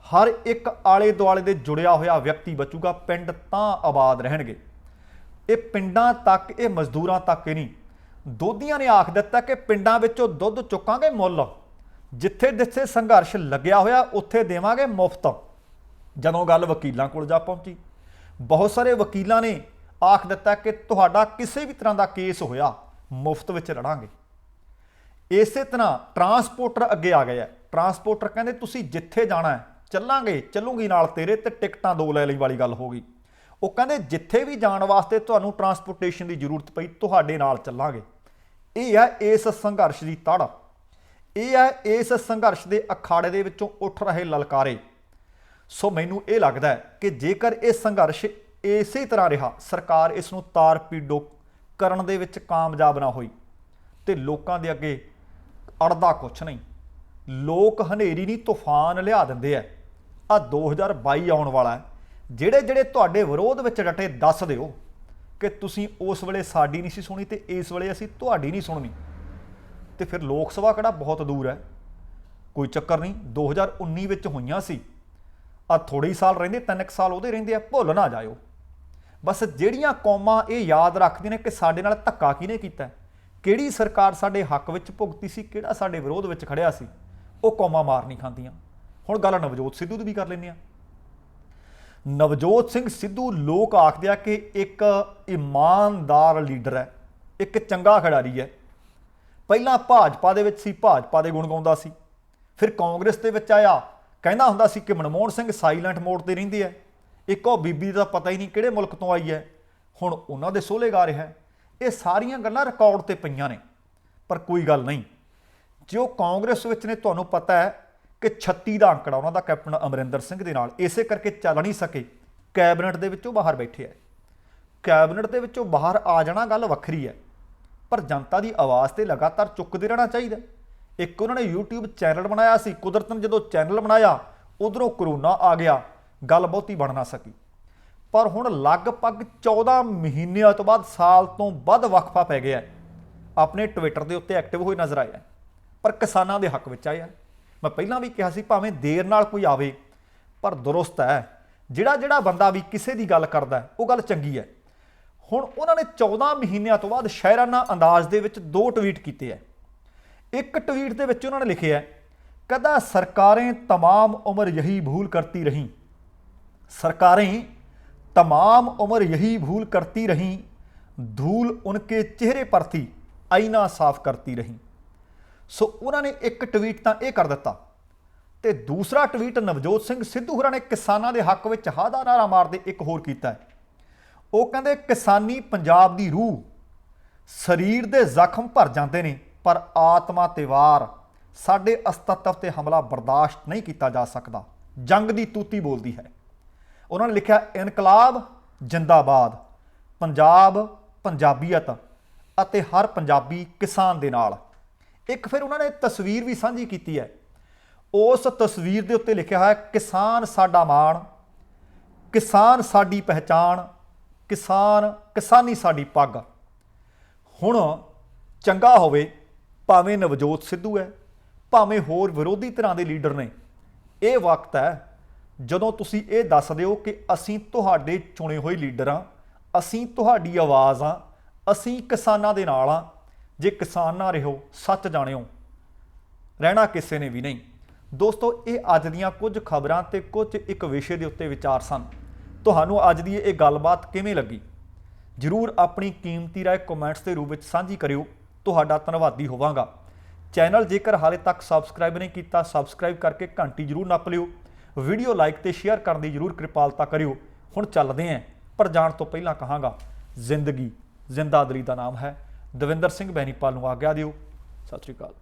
ਹਰ ਇੱਕ ਆਲੇ ਦੁਆਲੇ ਦੇ ਜੁੜਿਆ ਹੋਇਆ ਵਿਅਕਤੀ ਬਚੂਗਾ, ਪਿੰਡ ਤਾਂ ਆਬਾਦ ਰਹਿਣਗੇ। ਇਹ ਪਿੰਡਾਂ ਤੱਕ, ਇਹ ਮਜ਼ਦੂਰਾਂ ਤੱਕ ਹੀ ਨਹੀਂ। ਦੋਧੀਆਂ ਨੇ ਆਖ ਦਿੱਤਾ ਕਿ ਪਿੰਡਾਂ ਵਿੱਚੋਂ ਦੁੱਧ ਚੁੱਕਾਂਗੇ ਮੁੱਲ, ਜਿੱਥੇ ਜਿੱਥੇ ਸੰਘਰਸ਼ ਲੱਗਿਆ ਹੋਇਆ ਉੱਥੇ ਦੇਵਾਂਗੇ ਮੁਫਤ। ਜਦੋਂ ਗੱਲ ਵਕੀਲਾਂ ਕੋਲ ਜਾ ਪਹੁੰਚੀ, ਬਹੁਤ ਸਾਰੇ ਵਕੀਲਾਂ ਨੇ ਆਖ ਦਿੱਤਾ ਕਿ ਤੁਹਾਡਾ ਕਿਸੇ ਵੀ ਤਰ੍ਹਾਂ ਦਾ ਕੇਸ ਹੋਇਆ ਮੁਫਤ ਵਿੱਚ ਲੜਾਂਗੇ। ਇਸੇ ਤਰ੍ਹਾਂ ਟਰਾਂਸਪੋਰਟਰ ਅੱਗੇ ਆ ਗਏ ਆ। ਟਰਾਂਸਪੋਰਟਰ ਕਹਿੰਦੇ ਤੁਸੀਂ ਜਿੱਥੇ ਜਾਣਾ ਹੈ ਚੱਲਾਂਗੇ, ਚੱਲੂਗੀ ਨਾਲ ਤੇਰੇ, ਤੇ ਟਿਕਟਾਂ 2 ਲੈ ਲਈ ਵਾਲੀ ਗੱਲ ਹੋ ਗਈ। ਉਹ ਕਹਿੰਦੇ ਜਿੱਥੇ ਵੀ ਜਾਣ ਵਾਸਤੇ ਤੁਹਾਨੂੰ ਟਰਾਂਸਪੋਰਟੇਸ਼ਨ ਦੀ ਜ਼ਰੂਰਤ ਪਈ, ਤੁਹਾਡੇ ਨਾਲ ਚੱਲਾਂਗੇ। ਇਹ ਹੈ ਇਸ ਸੰਘਰਸ਼ ਦੀ ਤੜ, ਇਹ ਹੈ ਇਸ ਸੰਘਰਸ਼ ਦੇ ਅਖਾੜੇ ਦੇ ਵਿੱਚੋਂ ਉੱਠ ਰਹੇ ਲਲਕਾਰੇ। ਸੋ ਮੈਨੂੰ ਇਹ ਲੱਗਦਾ ਹੈ ਕਿ ਜੇਕਰ ਇਹ ਸੰਘਰਸ਼ ਇਸੇ ਤਰ੍ਹਾਂ ਰਿਹਾ, ਸਰਕਾਰ ਇਸ ਨੂੰ ਤਾਰ ਪੀਡੋ ਕਰਨ ਦੇ ਵਿੱਚ ਕਾਮਯਾਬ ਨਾ ਹੋਈ, ਤੇ ਲੋਕਾਂ ਦੇ ਅੱਗੇ ਅੜਦਾ ਕੁਛ ਨਹੀਂ। ਲੋਕ ਹਨੇਰੀ ਨਹੀਂ ਤੂਫਾਨ ਲਿਆ ਦਿੰਦੇ ਆ। ਆ 2022 ਆਉਣ ਵਾਲਾ ਹੈ। ਜਿਹੜੇ ਜਿਹੜੇ ਤੁਹਾਡੇ ਵਿਰੋਧ ਵਿੱਚ ਡਟੇ, ਦੱਸ ਦਿਓ ਕਿ ਤੁਸੀਂ ਉਸ ਵੇਲੇ ਸਾਡੀ ਨਹੀਂ ਸੀ ਸੁਣੀ ਤੇ ਇਸ ਵੇਲੇ ਅਸੀਂ ਤੁਹਾਡੀ ਨਹੀਂ ਸੁਣਨੀ। ਤੇ ਫਿਰ ਲੋਕ ਸਭਾ ਕਿਹੜਾ ਬਹੁਤ ਦੂਰ ਹੈ, ਕੋਈ ਚੱਕਰ ਨਹੀਂ। 2019 ਵਿੱਚ ਹੋਈਆਂ ਸੀ, ਆ ਥੋੜ੍ਹੇ ਹੀ ਸਾਲ ਰਹਿੰਦੇ, 3 ਸਾਲ ਉਹਦੇ ਰਹਿੰਦੇ ਆ, ਭੁੱਲ ਨਾ ਜਾਇਓ। ਬਸ ਜਿਹੜੀਆਂ ਕੌਮਾਂ ਇਹ ਯਾਦ ਰੱਖਦੀਆਂ ਨੇ ਕਿ ਸਾਡੇ ਨਾਲ ਧੱਕਾ ਕਿਹਨੇ ਕੀਤਾ, ਕਿਹੜੀ ਸਰਕਾਰ ਸਾਡੇ ਹੱਕ ਵਿੱਚ ਭੁਗਤੀ ਸੀ, ਕਿਹੜਾ ਸਾਡੇ ਵਿਰੋਧ ਵਿੱਚ ਖੜਿਆ ਸੀ, ਉਹ ਕੌਮਾਂ ਮਾਰ ਨਹੀਂ ਖਾਂਦੀਆਂ। ਹੁਣ ਗੱਲ ਨਵਜੋਤ ਸਿੱਧੂ ਦੀ ਵੀ ਕਰ ਲੈਂਦੇ ਹਾਂ। ਨਵਜੋਤ ਸਿੰਘ ਸਿੱਧੂ ਲੋਕ ਆਖਦੇ ਆ ਕਿ ਇੱਕ ਇਮਾਨਦਾਰ ਲੀਡਰ ਹੈ, ਇੱਕ ਚੰਗਾ ਖਿਡਾਰੀ ਹੈ। ਪਹਿਲਾਂ ਭਾਜਪਾ ਦੇ ਵਿੱਚ ਸੀ, ਭਾਜਪਾ ਦੇ ਗੁਣ ਗਾਉਂਦਾ ਸੀ, ਫਿਰ ਕਾਂਗਰਸ ਦੇ ਵਿੱਚ ਆਇਆ, ਕਹਿੰਦਾ ਹੁੰਦਾ ਸੀ ਕਿ ਮਨਮੋਹਨ ਸਿੰਘ ਸਾਈਲੈਂਟ ਮੋਡ ਤੇ ਰਹਿੰਦੇ ਹੈ, ਇੱਕ ਉਹ ਬੀਬੀ ਦਾ ਪਤਾ ਹੀ ਨਹੀਂ ਕਿਹੜੇ ਮੁਲਕ ਤੋਂ ਆਈ ਹੈ, ਹੁਣ ਉਹਨਾਂ ਦੇ ਸੋਹਲੇ ਗਾ ਰਿਹਾ ਹੈ। ਇਹ ਸਾਰੀਆਂ ਗੱਲਾਂ ਰਿਕਾਰਡ ਤੇ ਪਈਆਂ ਨੇ, ਪਰ ਕੋਈ ਗੱਲ ਨਹੀਂ। ਜੋ ਕਾਂਗਰਸ ਵਿੱਚ ਨੇ, ਤੁਹਾਨੂੰ ਪਤਾ ਹੈ ਕਿ 36 ਦਾ ਅੰਕੜਾ ਉਹਨਾਂ ਦਾ ਕੈਪਟਨ ਅਮਰਿੰਦਰ ਸਿੰਘ ਦੇ ਨਾਲ, ਇਸੇ ਕਰਕੇ ਚੱਲ ਨਹੀਂ ਸਕੇ, ਕੈਬਨਿਟ ਦੇ ਵਿੱਚੋਂ ਬਾਹਰ ਬੈਠੇ ਹੈ। ਕੈਬਨਿਟ ਦੇ ਵਿੱਚੋਂ ਬਾਹਰ ਆ ਜਾਣਾ ਗੱਲ ਵੱਖਰੀ ਹੈ, ਪਰ ਜਨਤਾ ਦੀ ਆਵਾਜ਼ ਤੇ ਲਗਾਤਾਰ ਚੁੱਕਦੇ ਰਹਿਣਾ ਚਾਹੀਦਾ। ਇੱਕ ਉਹਨਾਂ ਨੇ YouTube ਚੈਨਲ ਬਣਾਇਆ ਸੀ, ਕੁਦਰਤਨ ਜਦੋਂ ਚੈਨਲ ਬਣਾਇਆ ਉਧਰੋਂ ਕਰੋਨਾ ਆ ਗਿਆ, ਗੱਲ ਬਹੁਤੀ ਬਣ ਨਾ ਸਕੀ। ਪਰ ਹੁਣ ਲਗਭਗ 14 ਮਹੀਨਿਆਂ ਤੋਂ ਬਾਅਦ, ਸਾਲ ਤੋਂ ਵੱਧ ਵਕਫਾ ਪੈ ਗਿਆ, ਆਪਣੇ ਟਵਿੱਟਰ ਦੇ ਉੱਤੇ ਐਕਟਿਵ ਹੋਏ ਨਜ਼ਰ ਆਇਆ, ਪਰ ਕਿਸਾਨਾਂ ਦੇ ਹੱਕ ਵਿੱਚ ਆਇਆ। ਮੈਂ ਪਹਿਲਾਂ ਵੀ ਕਿਹਾ ਸੀ, ਭਾਵੇਂ ਦੇਰ ਨਾਲ ਕੋਈ ਆਵੇ ਪਰ ਦੁਰਸਤ ਹੈ। ਜਿਹੜਾ ਬੰਦਾ ਵੀ ਕਿਸੇ ਦੀ ਗੱਲ ਕਰਦਾ ਉਹ ਗੱਲ ਚੰਗੀ ਹੈ। ਹੁਣ ਉਹਨਾਂ ਨੇ 14 ਮਹੀਨਿਆਂ ਤੋਂ ਬਾਅਦ ਸ਼ਾਇਰਾਨਾ ਅੰਦਾਜ਼ ਦੇ ਵਿੱਚ 2 ਟਵੀਟ ਕੀਤੇ ਹੈ। ਇੱਕ ਟਵੀਟ ਦੇ ਵਿੱਚ ਉਹਨਾਂ ਨੇ ਲਿਖਿਆ, ਕਦਾ ਸਰਕਾरें तमाम उम्र यही भूल करती रहीं, सरकारें तमाम उम्र यही भूल करती रहीं, धूल उनके चेहरे पर थी, आईना साफ करती रहीं। सो उन्होंने एक ट्वीट तो यह कर दिता, तो दूसरा ट्वीट नवजोत सिंह सिद्धू होरां ने किसानां दे हक विच हा दा नारा मारदे एक होर कीता है। वो कहंदे किसानी पंजाब दी रूह, शरीर दे जख्म भर जाते हैं पर आत्मा ते वार, साडे अस्तित्व ते हमला बर्दाश्त नहीं किया जा सकता, जंग दी तूती बोलती है। उन्होंने लिखा, इनकलाब जिंदाबाद, पंजाब पंजाबीयत अते हर पंजाबी किसान दे नाल। एक फिर उन्होंने तस्वीर भी साझी की है, उस तस्वीर के उत्ते लिखा है, किसान साडा माण, किसान साडी पहचान, किसान किसानी साडी पग। हुण चंगा होवे भावें नवजोत सिद्धू है, भावें होर विरोधी तरह के लीडर ने, ये वक्त है ਜਦੋਂ ਤੁਸੀਂ ਇਹ ਦੱਸ ਦਿਓ ਕਿ ਅਸੀਂ ਤੁਹਾਡੇ ਚੁਣੇ ਹੋਏ ਲੀਡਰ ਹਾਂ, ਅਸੀਂ ਤੁਹਾਡੀ ਆਵਾਜ਼ ਹਾਂ, ਅਸੀਂ ਕਿਸਾਨਾਂ ਦੇ ਨਾਲ ਹਾਂ। ਜੇ ਕਿਸਾਨ ਨਾ ਰਹੋ, ਸੱਚ ਜਾਣਿਓ ਰਹਿਣਾ ਕਿਸੇ ਨੇ ਵੀ ਨਹੀਂ। ਦੋਸਤੋ ਇਹ ਅੱਜ ਦੀਆਂ ਕੁਝ ਖਬਰਾਂ ਤੇ ਕੁਝ ਇੱਕ ਵਿਸ਼ੇ ਦੇ ਉੱਤੇ ਵਿਚਾਰ ਸਨ। ਤੁਹਾਨੂੰ ਅੱਜ ਦੀ ਇਹ ਗੱਲਬਾਤ ਕਿਵੇਂ ਲੱਗੀ ਜ਼ਰੂਰ ਆਪਣੀ ਕੀਮਤੀ ਰਾਏ ਕਮੈਂਟਸ ਦੇ ਰੂਪ ਵਿੱਚ ਸਾਂਝੀ ਕਰਿਓ। ਤੁਹਾਡਾ ਧੰਨਵਾਦੀ ਹੋਵਾਂਗਾ। ਚੈਨਲ ਜੇਕਰ ਹਾਲੇ ਤੱਕ ਸਬਸਕ੍ਰਾਈਬ ਨਹੀਂ ਕੀਤਾ ਸਬਸਕ੍ਰਾਈਬ ਕਰਕੇ ਘੰਟੀ ਜ਼ਰੂਰ ਨੱਪ ਲਿਓ। ਵੀਡੀਓ ਲਾਈਕ ਤੇ ਸ਼ੇਅਰ ਕਰਨ ਦੀ ਜ਼ਰੂਰ ਕਿਰਪਾਲਤਾ ਕਰਿਓ। ਹੁਣ ਚੱਲਦੇ ਹਾਂ, ਪਰ ਜਾਣ ਤੋਂ ਪਹਿਲਾਂ ਕਹਾਂਗਾ ਜ਼ਿੰਦਗੀ ਜ਼ਿੰਦਾਦਲੀ ਦਾ ਨਾਮ ਹੈ। ਦਵਿੰਦਰ ਸਿੰਘ ਬੈਨੀਪਾਲ ਨੂੰ ਆਗਿਆ ਦਿਓ। ਸਤਿ ਸ਼੍ਰੀ ਅਕਾਲ।